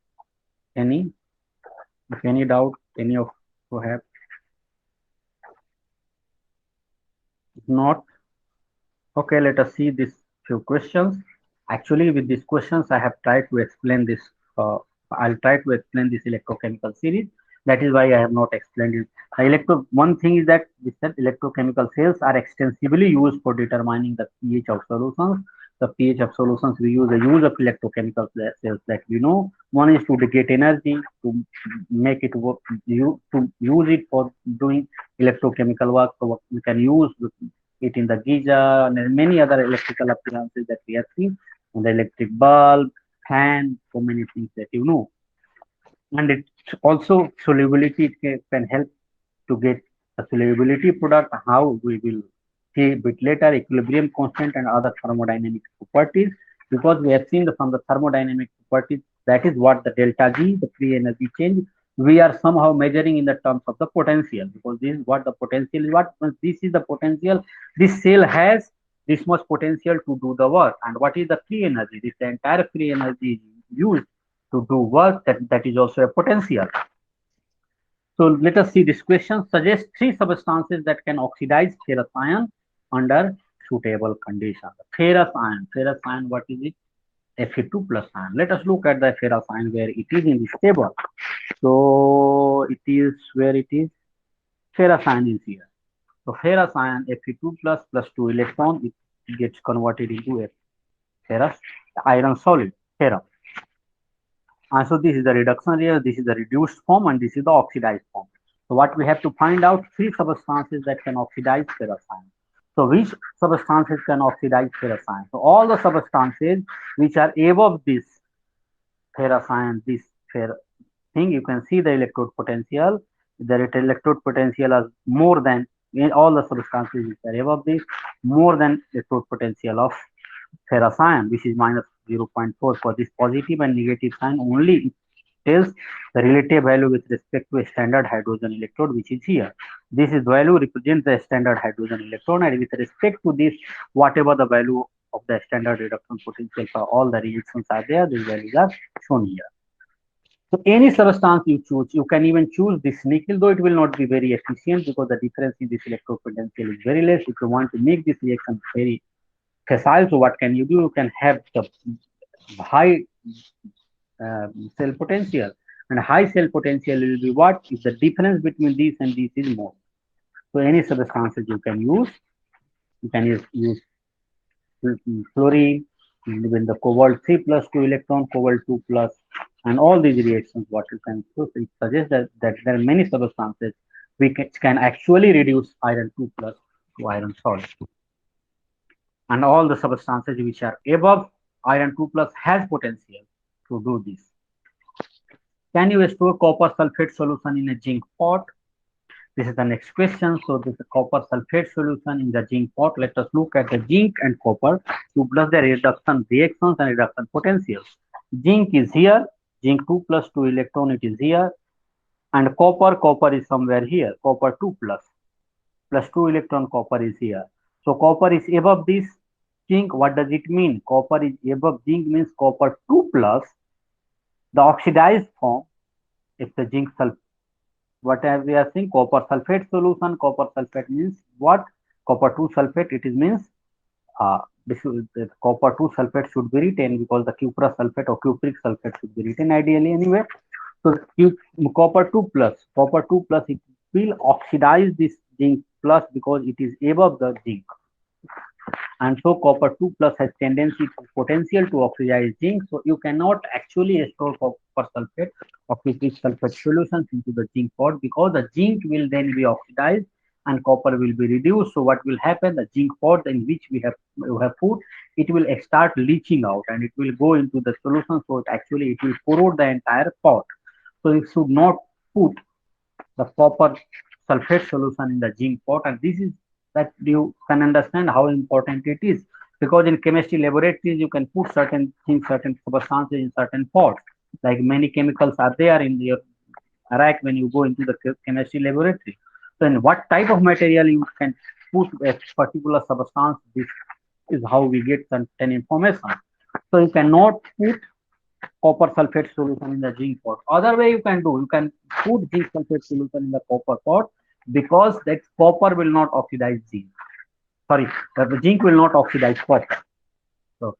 any. If any doubt, any of you have. If not, okay, let us see these few questions. Actually, with these questions, I have tried to explain this. I'll try to explain this electrochemical series. That is why I have not explained it. One thing is that we said electrochemical cells are extensively used for determining the pH of solutions. The pH of solutions, we use the use of electrochemical cells that we know. One is to get energy, to make it work, to use it for doing electrochemical work. So we can use it in the geyser and many other electrical appliances that we have seen, on the electric bulb, fan, so many things that you know. And it also solubility, it can help to get a solubility product, how we will see a bit later, equilibrium constant and other thermodynamic properties, because we have seen from the thermodynamic properties, that is what the delta G, the free energy change, we are somehow measuring in the terms of the potential, because this is what the potential is. What this is the potential, this cell has this much potential to do the work. And what is the free energy? This the entire free energy is used to do work, that is also a potential. So let us see this question. Suggest three substances that can oxidize ferrous ion under suitable conditions. Ferrous ion, what is it? Fe2 plus ion. Let us look at the ferrous ion where it is in this table. So it is where it is. Ferrous ion is here. So ferrous ion Fe2 plus 2 electron, it gets converted into a ferrous iron solid, ferrous. And so this is the reduction reaction, this is the reduced form, and this is the oxidized form. So what we have to find out, three substances that can oxidize ferrous ion. So which substances can oxidize ferrous ion? So all the substances which are above this ferrous ion, this thing, you can see the electrode potential. The electrode potential is more than in all the substances which are above this, more than electrode potential of ferrous ion, which is minus 0.4 for this positive and negative sign. Only it tells the relative value with respect to a standard hydrogen electrode, which is here. This is value represents the standard hydrogen electron, and with respect to this, whatever the value of the standard reduction potential for all the reactions are there, these values are shown here. So any substance you choose, you can even choose this nickel, though it will not be very efficient because the difference in this electrode potential is very less. If you want to make this reaction very facile, so what can you do? You can have the high cell potential, and high cell potential will be what? If the difference between these and these is more. So any substances you can use use fluorine, when the cobalt 3 plus 2 electron, cobalt 2 plus, and all these reactions, what you can do, it suggests that there are many substances which can actually reduce iron 2 plus to iron solid. And all the substances which are above iron 2 plus has potential to do this. Can you store copper sulfate solution in a zinc pot? This is the next question. So this is copper sulfate solution in the zinc pot. Let us look at the zinc and copper to plus the reduction reactions and reduction potentials. Zinc is here, zinc 2 plus 2 electron, it is here, and copper is somewhere here, copper 2 plus 2 electron, copper is here. So copper is above this zinc. What does it mean? Copper is above zinc means copper 2 plus the oxidized form, if the zinc sulfate, what we are saying, copper sulfate solution. Copper sulfate means what? Copper 2 sulfate, it is means the copper 2 sulfate should be written because the cuprous sulfate or cupric sulfate should be written ideally anyway. So copper 2 plus, it will oxidize this zinc plus because it is above the zinc. And so copper 2 plus has potential to oxidize zinc. So you cannot actually store copper sulfate or cupric sulfate solutions into the zinc pot because the zinc will then be oxidized and copper will be reduced. So what will happen? The zinc pot in which we have put, it will start leaching out and it will go into the solution. So it will corrode the entire pot. So you should not put the copper sulfate solution in the zinc pot, and this is that you can understand how important it is, because in chemistry laboratories you can put certain things, certain substances in certain pots, like many chemicals are there in your rack when you go into the chemistry laboratory. So in what type of material you can put a particular substance, this is how we get certain information. So you cannot put copper sulfate solution in the zinc pot. Other way you can do, you can put zinc sulfate solution in the copper pot, because that copper will not oxidize zinc. Sorry, the zinc will not oxidize copper. So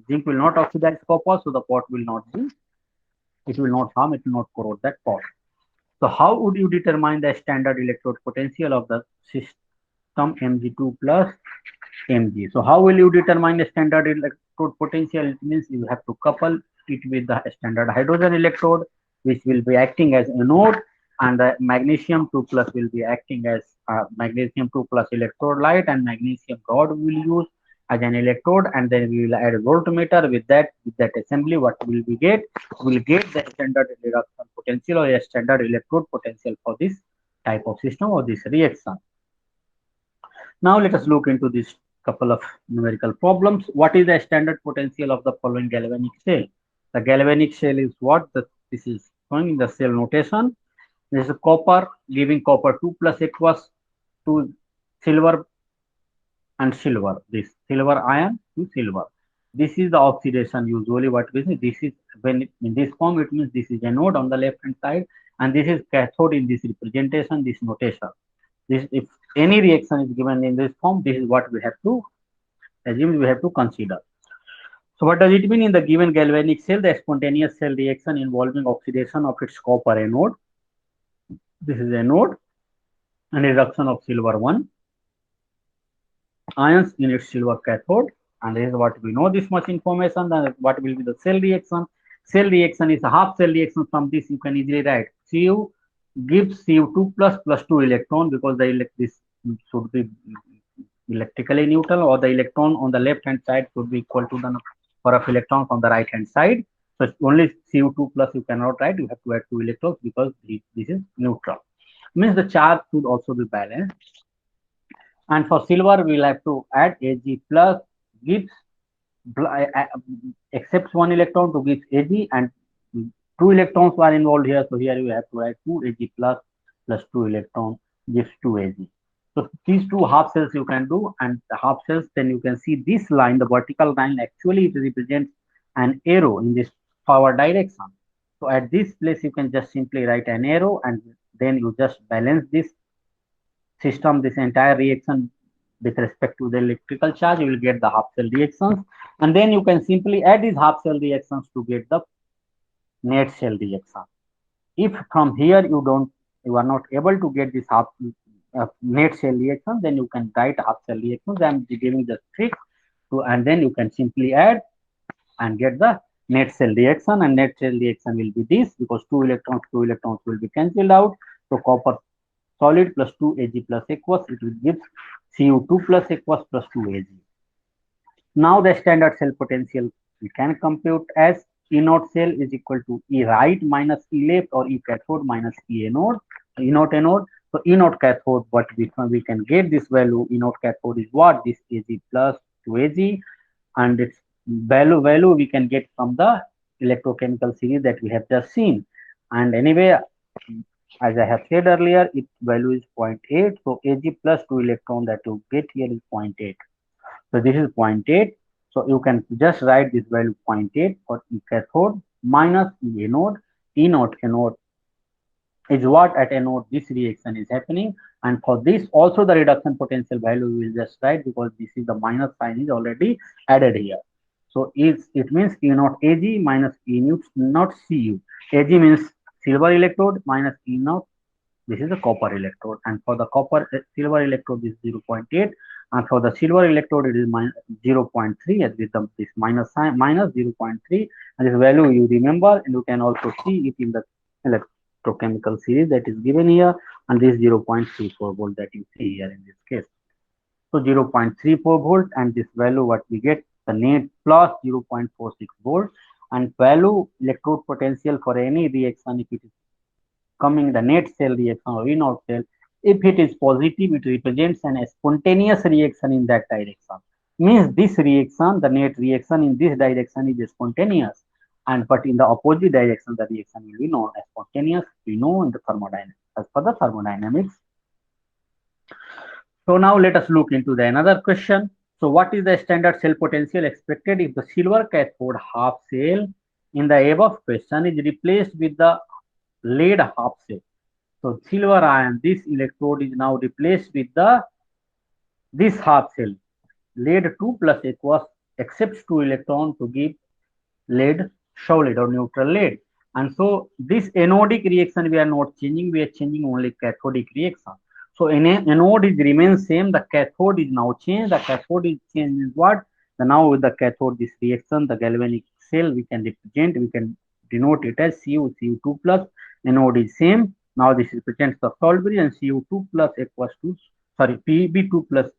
zinc will not oxidize copper, so the pot will not be, it will not harm, it will not corrode that pot. So how would you determine the standard electrode potential of the system Mg2 plus Mg? So how will you determine the standard electrode potential? It means you have to couple it with the standard hydrogen electrode, which will be acting as anode, and the magnesium 2 plus will be acting as magnesium 2 plus electrolyte, and magnesium rod we will use as an electrode, and then we will add a voltmeter. With that assembly, what will we get? We will get the standard reduction potential or a standard electrode potential for this type of system or this reaction. Now let us look into this couple of numerical problems. What is the standard potential of the following galvanic cell? The galvanic cell is what? This is showing in the cell notation. This is copper, giving copper 2 plus aqueous to silver and silver. This silver ion to silver. This is the oxidation usually what we say. This is when in this form, it means this is anode on the left hand side, and this is cathode in this representation, this notation. This, if any reaction is given in this form, this is what we have to assume, we have to consider. So what does it mean? In the given galvanic cell, the spontaneous cell reaction involving oxidation of its copper anode, this is anode, and reduction of silver 1 ions in its silver cathode, and this is what we know, this much information. Then what will be the cell reaction? Cell reaction is a half cell reaction. From this you can easily write Cu gives Cu2 plus 2 electron, because this should be electrically neutral, or the electron on the left hand side should be equal to the number of electrons on the right hand side. So only Cu2 plus you cannot write, you have to add 2 electrons, because this is neutral. Means the charge should also be balanced. And for silver, we'll have to add Ag plus gives accepts 1 electron to gives Ag, and 2 electrons are involved here. So here we have to write 2 Ag plus 2 electron gives 2 Ag. So these two half cells you can do, and the half cells, then you can see this line, the vertical line, actually it represents an arrow in this forward direction. So at this place, you can just simply write an arrow, and then you just balance this system, this entire reaction with respect to the electrical charge. You will get the half cell reactions, and then you can simply add these half cell reactions to get the net cell reaction. If from here you are not able to get this half net cell reaction, then you can write half cell reactions. I am giving the trick to, and then you can simply add and get the net cell reaction, and net cell reaction will be this, because 2 electrons will be cancelled out. So copper solid plus 2 Ag plus aqueous, it will give Cu2 plus aqueous plus 2 Ag. Now the standard cell potential we can compute as E naught cell is equal to E right minus E left, or E cathode minus E anode, E naught anode. So E naught cathode, what we can get this value, E naught cathode is what? This Ag plus 2 Ag, and its value we can get from the electrochemical series that we have just seen. And anyway, as I have said earlier, its value is 0.8. So Ag plus 2 electron that you get here is 0.8. So this is 0.8. So you can just write this value 0.8 for E cathode minus E anode. E naught anode is what? At anode this reaction is happening, and for this also the reduction potential value we will just write, because this is the minus sign is already added here. So it means E naught Ag minus E naught Cu. Ag means silver electrode minus E naught, this is the copper electrode, and for the silver electrode is 0.8, and for the silver electrode it is 0.3, with this minus sign, minus 0.3, and this value you remember, and you can also see it in the electrochemical series that is given here, and this 0.34 volt that you see here in this case. So 0.34 volt, and this value what we get, the net plus 0.46 volt, and value electrode potential for any reaction, if it is coming the net cell reaction or E0 cell, if it is positive, it represents an spontaneous reaction in that direction. Means this reaction, the net reaction in this direction is spontaneous, and but in the opposite direction, the reaction will be not spontaneous. We know in the thermodynamics, as per the thermodynamics. So now let us look into the another question. So what is the standard cell potential expected if the silver cathode half cell in the above question is replaced with the lead half cell? So silver ion, this electrode is now replaced with this half cell. Lead 2 plus aqueous accepts 2 electron to give lead solid or neutral lead. And so this anodic reaction we are not changing, we are changing only cathodic reaction. So anode is remains same, the cathode is now changed. The cathode is changed is what? Now with the cathode, this reaction, the galvanic cell we can represent, we can denote it as Cu2 plus. Anode is same. Now this represents the salt bridge, and Cu2 plus equals to, sorry, Pb2 plus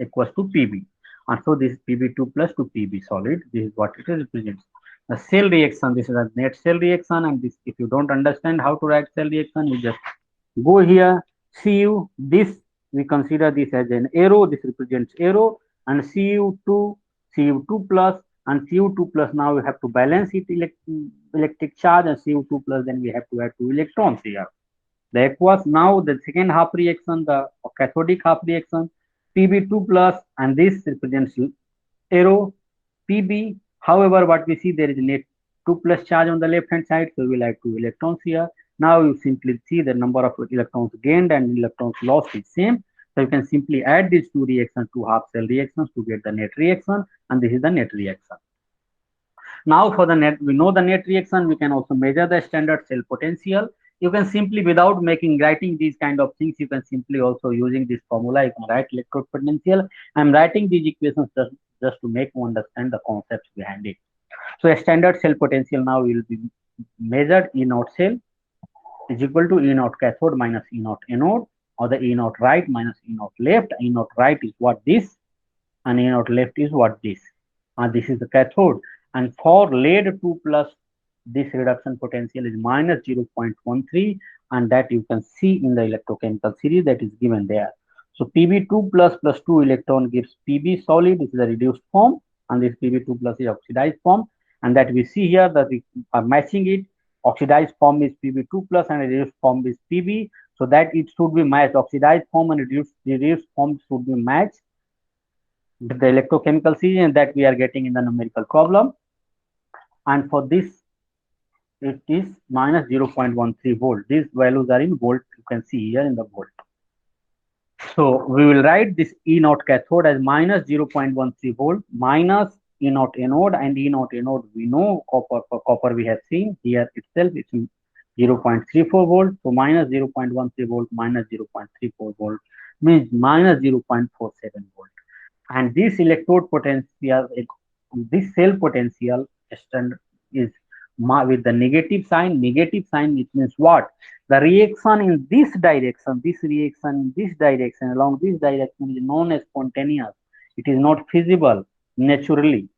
equals to Pb. And so this is Pb2 plus to Pb solid. This is what it represents. The cell reaction, this is a net cell reaction, and this, if you don't understand how to write cell reaction, you just go here. Cu, this we consider this as an arrow, this represents arrow, and Cu2 plus, and Cu2 plus, now we have to balance it electric charge, and Cu2 plus, then we have to add 2 electrons here. The aqueous, now the second half reaction, the cathodic half reaction, Pb2 plus, and this represents arrow, Pb. However, what we see, there is net 2 plus charge on the left hand side, so we will add 2 electrons here. Now you simply see the number of electrons gained and electrons lost is same. So you can simply add these two reactions, two half cell reactions, to get the net reaction, and this is the net reaction. Now for the net, we know the net reaction, we can also measure the standard cell potential. You can simply, without writing these kind of things, you can simply also, using this formula, you can write electrode potential. I'm writing these equations just to make you understand the concepts behind it. So a standard cell potential now will be measured E0 cell is equal to E0 cathode minus E0 anode, or the E0 right minus E0 left. E0 right is what this, and E0 left is what this. And this is the cathode. And for lead 2 plus, this reduction potential is minus 0.13, and that you can see in the electrochemical series that is given there. So Pb2 plus 2 electron gives Pb solid. This is a reduced form, and this Pb2 plus is oxidized form, and that we see here that we are matching it. Oxidized form is Pb2 plus and reduced form is Pb, so that it should be matched. Oxidized form and reduced form should be matched with the electrochemical series that we are getting in the numerical problem. And for this, it is minus 0.13 volt. These values are in volt. You can see here in the volt. So we will write this E0 cathode as minus 0.13 volt minus E0 anode, and E0 anode we know copper, for copper we have seen here itself it's 0.34 volt. So minus 0.13 volt minus 0.34 volt means minus 0.47 volt. And this electrode potential, this cell potential standard is with the negative sign. Negative sign, it means what? The reaction in this direction, along this direction is non-spontaneous. It is not feasible naturally.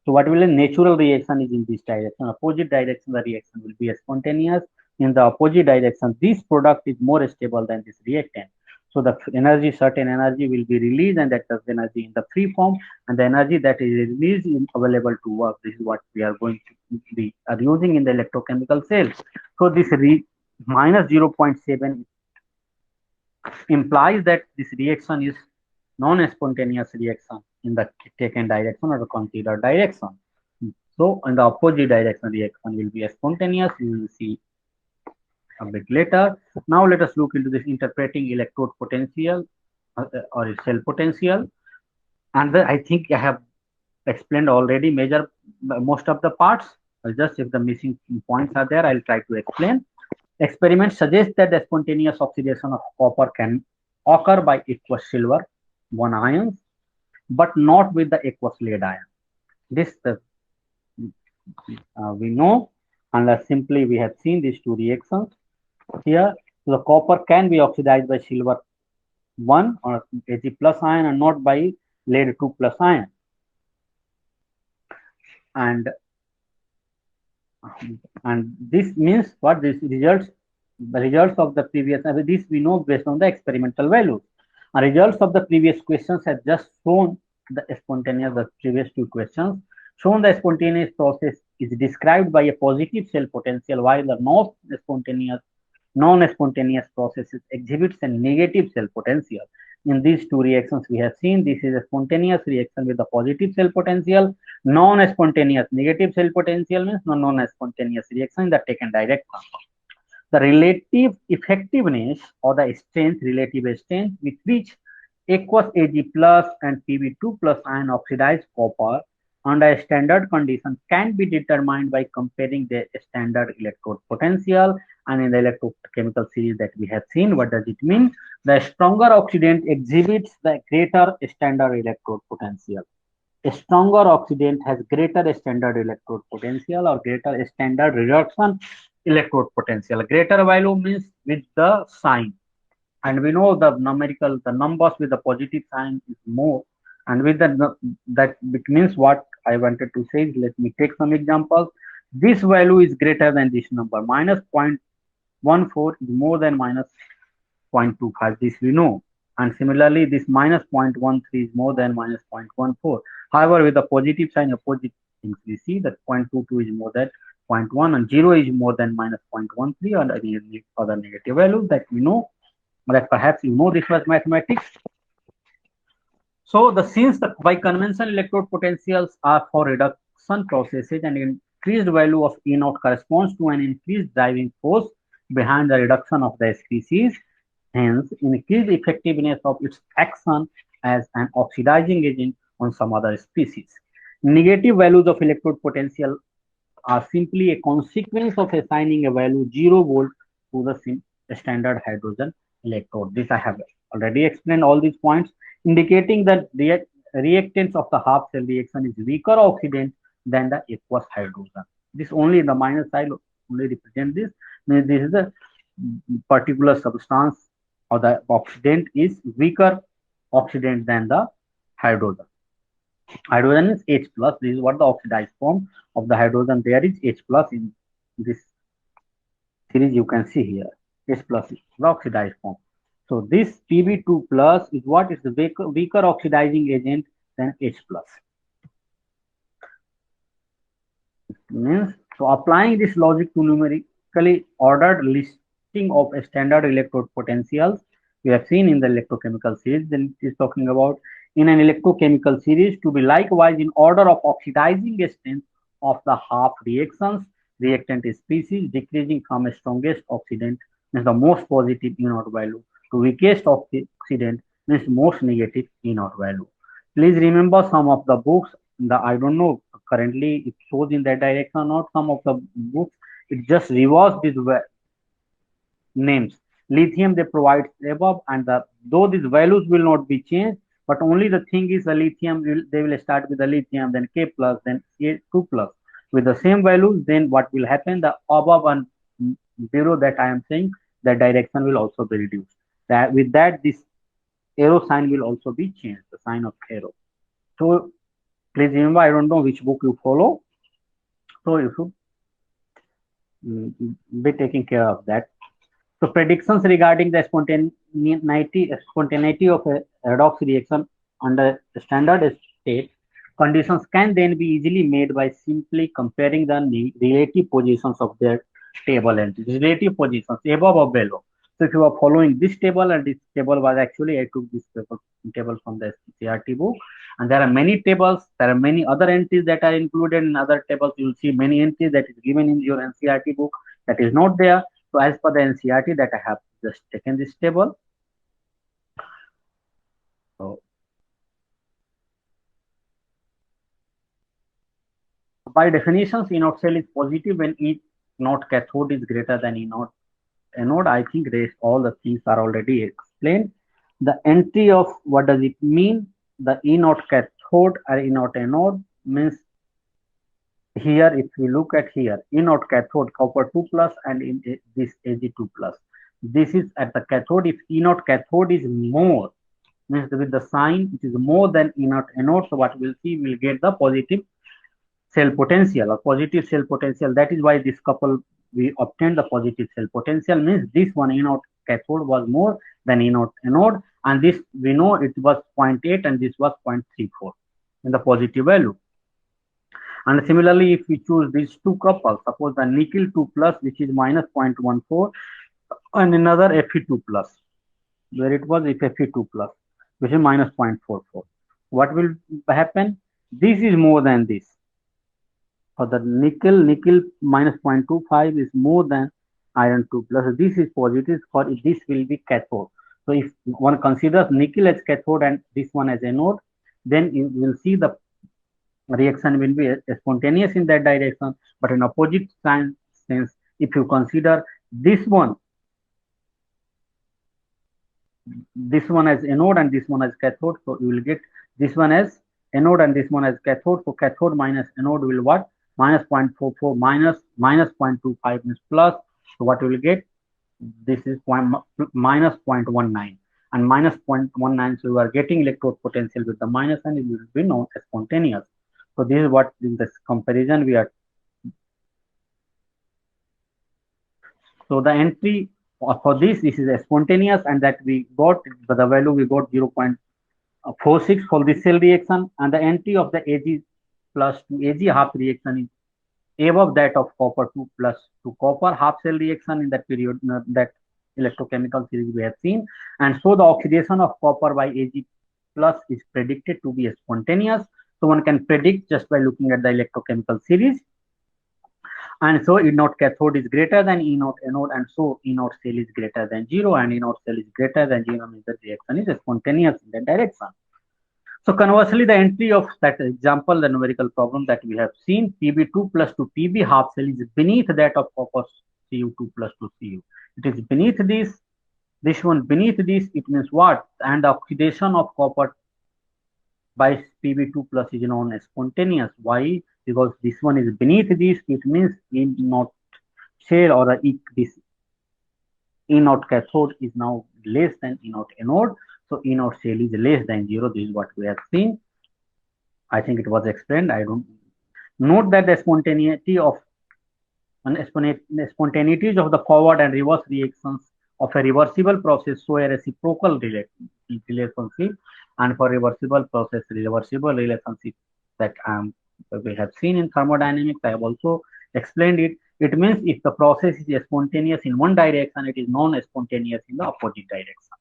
So what will a natural reaction is in this direction. Opposite direction, the reaction will be spontaneous. In the opposite direction, this product is more stable than this reactant. So the energy, certain energy will be released, and that is energy in the free form, and the energy that is released is available to work. This is what we are going to be using in the electrochemical cells. So this minus 0.7 implies that this reaction is non-spontaneous reaction in the taken direction or the considered direction. So in the opposite direction, reaction will be spontaneous. You will see a bit later. Now let us look into this interpreting electrode potential or cell potential. And I think I have explained already most of the parts. Just if the missing points are there, I'll try to explain. Experiments suggest that the spontaneous oxidation of copper can occur by aqueous silver 1 ions, but not with the aqueous lead ion. This we know, and simply we have seen these two reactions. here. So the copper can be oxidized by silver 1 or Ag plus ion and not by lead 2 plus ion. And this means what? This results, the results of the previous, this we know based on the experimental values. Results of the previous questions have just shown the spontaneous, the previous two questions shown the spontaneous process is described by a positive cell potential, while the non-spontaneous processes exhibits a negative cell potential. In these two reactions we have seen, this is a spontaneous reaction with a positive cell potential, non-spontaneous negative cell potential means non-spontaneous reaction in the taken direct compound. The relative effectiveness or the strength, relative strength with which aqueous Ag plus and Pb2 plus ion oxidized copper under a standard condition can be determined by comparing the standard electrode potential. And in the electrochemical series that we have seen, what does it mean? The stronger oxidant exhibits the greater standard electrode potential. A stronger oxidant has greater standard electrode potential or greater standard reduction electrode potential. Greater value means with the sign, and we know the numerical, the numbers with the positive sign is more, and with the that it means what I wanted to say is, let me take some examples. This value is greater than this number. Minus 0.14 is more than minus 0.25. This we know. And similarly, this minus 0.13 is more than minus 0.14. However, with the positive sign, opposite things we see that 0.22 is more than 0.1 and 0 is more than minus 0.13, and other negative values that we know, that perhaps you know this was mathematics. So since the by conventional electrode potentials are for reduction processes, and increased value of E naught corresponds to an increased driving force behind the reduction of the species, hence increased effectiveness of its action as an oxidizing agent on some other species. Negative values of electrode potential are simply a consequence of assigning a value 0 volt to the standard hydrogen electrode. This I have already explained all these points, indicating that the reactants of the half cell reaction is weaker oxidant than the aqueous hydrogen. This only in the minus side only represent this. Means this is a particular substance or the oxidant is weaker oxidant than the hydrogen. Hydrogen is H plus. This is what the oxidized form of the hydrogen there is H plus in this series you can see here. H plus is the oxidized form. So this Pb2 plus is what is the weaker oxidizing agent than H plus. It means, so applying this logic to numerically ordered listing of standard electrode potentials we have seen in the electrochemical series, then it is talking about in an electrochemical series to be likewise in order of oxidizing strength of the half reactions, reactant species decreasing from strongest oxidant means the most positive E naught value to weakest oxidant means most negative E naught value. Please remember some of the books, I don't know currently it shows in that direction or not, some of the books it just reverse these names. Lithium they provide above, and though these values will not be changed, but only the thing is the lithium they will start with the lithium, then K plus, then A2 plus with the same values. Then what will happen? The above and below that I am saying the direction will also be reduced. That with that this arrow sign will also be changed, the sign of arrow. So please remember, I don't know which book you follow, so you should be taking care of that. So predictions regarding the spontaneity of a redox reaction under standard state conditions can then be easily made by simply comparing the relative positions of their table entries, relative positions above or below. So if you are following this table, and this table was actually I took this table from the CRT book, and there are many tables, there are many other entries that are included in other tables. You will see many entries that is given in your NCRT book that is not there. So as per the NCRT that I have just taken this table. So by definitions, E naught cell is positive when E naught cathode is greater than E naught anode. I think all the things are already explained. The entry of what does it mean? The E naught cathode or E naught anode means here if we look at here, anode cathode copper 2 plus and in this Ag2 plus. This is at the cathode. If anode cathode is more, means with the sign it is more than anode, so what we'll see, we'll get the positive cell potential or positive cell potential. That is why this couple we obtained the positive cell potential, means this one anode cathode was more than anode, and this we know it was 0.8 and this was 0.34 in the positive value. And similarly, if we choose these two couples, suppose the nickel 2 plus, which is minus 0.14, and another Fe2 plus, where it was if Fe2 plus, which is minus 0.44. What will happen? This is more than this. For the nickel minus 0.25 is more than iron 2 plus. This is positive, for this will be cathode. So if one considers nickel as cathode and this one as anode, then you will see the reaction will be spontaneous in that direction. But in opposite sense, if you consider this one as anode and this one as cathode, so you will get this one as anode and this one as cathode. So cathode minus anode will what? Minus 0.44 minus 0.25 means plus. So what we will get? This is minus 0.19 and minus 0.19. So you are getting electrode potential with the minus and it will be known as spontaneous. So this is what in this comparison we are. So the entry for this is a spontaneous, and that we got the value we got 0.46 for this cell reaction, and the entry of the Ag plus to Ag half reaction is above that of copper 2 plus to copper half cell reaction in that period, that electrochemical series we have seen. And so the oxidation of copper by Ag plus is predicted to be spontaneous. So one can predict just by looking at the electrochemical series. And so anode cathode is greater than anode anode, and so anode cell is greater than 0, and anode cell is greater than 0 means the reaction is spontaneous in that direction. So conversely, the entry of that example, the numerical problem that we have seen, Pb2 plus to Pb half cell is beneath that of copper Cu2 plus to Cu. It is beneath this one beneath this, it means what? And the oxidation of copper by Pb2 plus is known as spontaneous. Why? Because this one is beneath this, it means anode shell or this anode cathode is now less than anode. So anode shell is less than 0. This is what we have seen. I think it was explained. I don't note that the spontaneity of spontaneities of the forward and reverse reactions of a reversible process show a reciprocal relationship, and for reversible process, reversible relationship that we have seen in thermodynamics. I have also explained it. It means if the process is spontaneous in one direction, it is non-spontaneous in the opposite direction.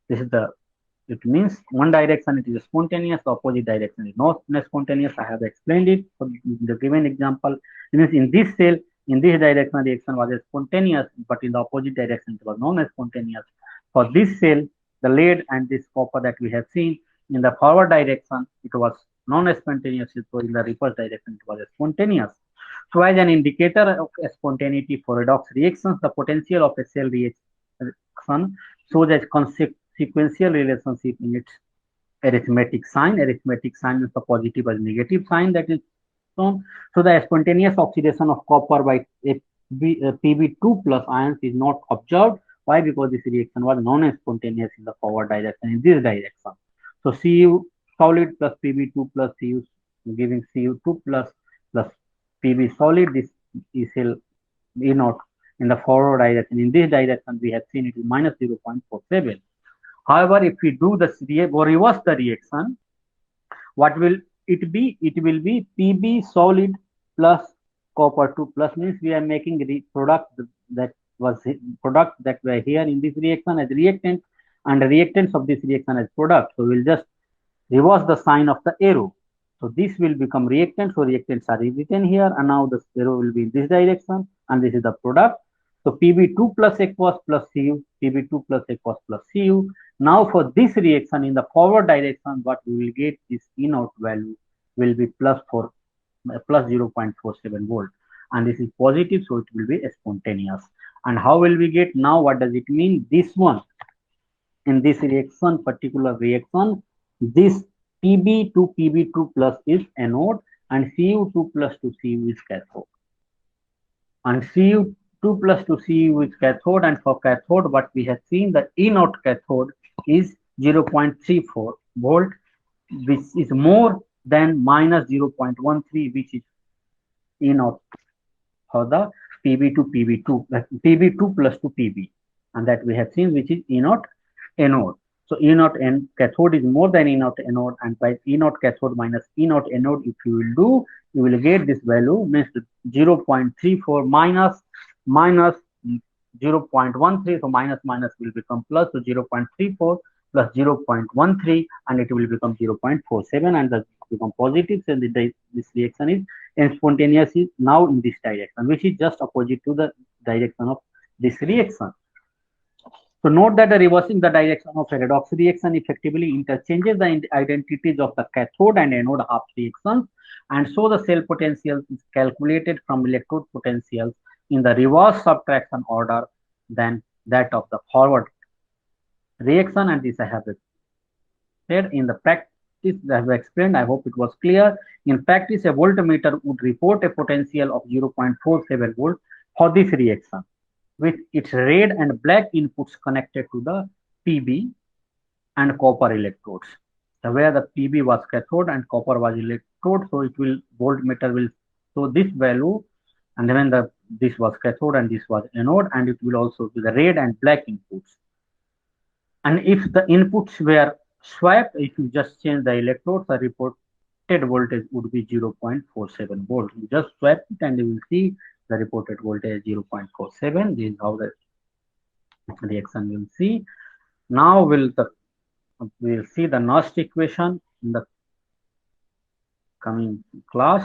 This is the, it means one direction it is spontaneous, the opposite direction is not spontaneous. I have explained it for the given example. It means in this cell, in this direction reaction was spontaneous, but in the opposite direction it was non-spontaneous. For this cell, the lead and this copper that we have seen, in the forward direction it was non-spontaneous, so in the reverse direction it was spontaneous. So as an indicator of spontaneity for redox reactions, the potential of a cell reaction shows a sequential relationship in its arithmetic sign. Arithmetic sign is the positive or negative sign that is shown. So the spontaneous oxidation of copper by Pb2 plus ions is not observed. Why? Because this reaction was non-spontaneous in the forward direction, in this direction. So Cu solid plus Pb2 plus Cu giving Cu2 plus Pb solid, this is not in the forward direction. In this direction, we have seen it is minus 0.47. However, if we do the reverse the reaction, what will it be? It will be Pb solid plus copper 2 plus, means we are making the product that were here in this reaction as reactant, and the reactants of this reaction as product. So we'll just reverse the sign of the arrow. So this will become reactant. So reactants are written here, and now the arrow will be in this direction, and this is the product. So Pb2 plus aqueous plus Cu, Pb2 plus aqueous plus Cu. Now for this reaction in the forward direction, what we will get is anode value will be plus 0.47 volt, and this is positive, so it will be spontaneous. And how will we get now? What does it mean? This one in this reaction, particular reaction, this Pb to Pb2 plus is anode, and Cu2 plus to Cu is cathode. And Cu2 plus to Cu is cathode, and for cathode what we have seen, the E naught cathode is 0.34 volt, which is more than minus 0.13, which is E naught for the Pb to Pb2, like Pb2 plus to Pb, and that we have seen, which is E naught anode. So E naught cathode is more than E naught anode, and by E naught cathode minus E naught anode, if you will do, you will get this value, means 0.34 minus 0.13, so minus will become plus, so 0.34 plus 0.13, and it will become 0.47, and that become positive. So this reaction is spontaneous is now in this direction, which is just opposite to the direction of this reaction. So note that the reversing the direction of a redox reaction effectively interchanges the identities of the cathode and anode half reactions, and so the cell potential is calculated from electrode potentials in the reverse subtraction order than that of the forward reaction. And this I have said in the practice, I have explained. I hope it was clear. In practice, a voltmeter would report a potential of 0.47 volt for this reaction, with its red and black inputs connected to the Pb and copper electrodes. So where the Pb was cathode and copper was electrode, so it will voltmeter will show this value, and then this was cathode and this was anode, and it will also be the red and black inputs. And if the inputs were swapped, if you just change the electrodes, the reported voltage would be 0.47 volt. You just swap it and you will see the reported voltage 0.47. This is how the reaction will see. Now we'll see the Nernst equation in the coming class.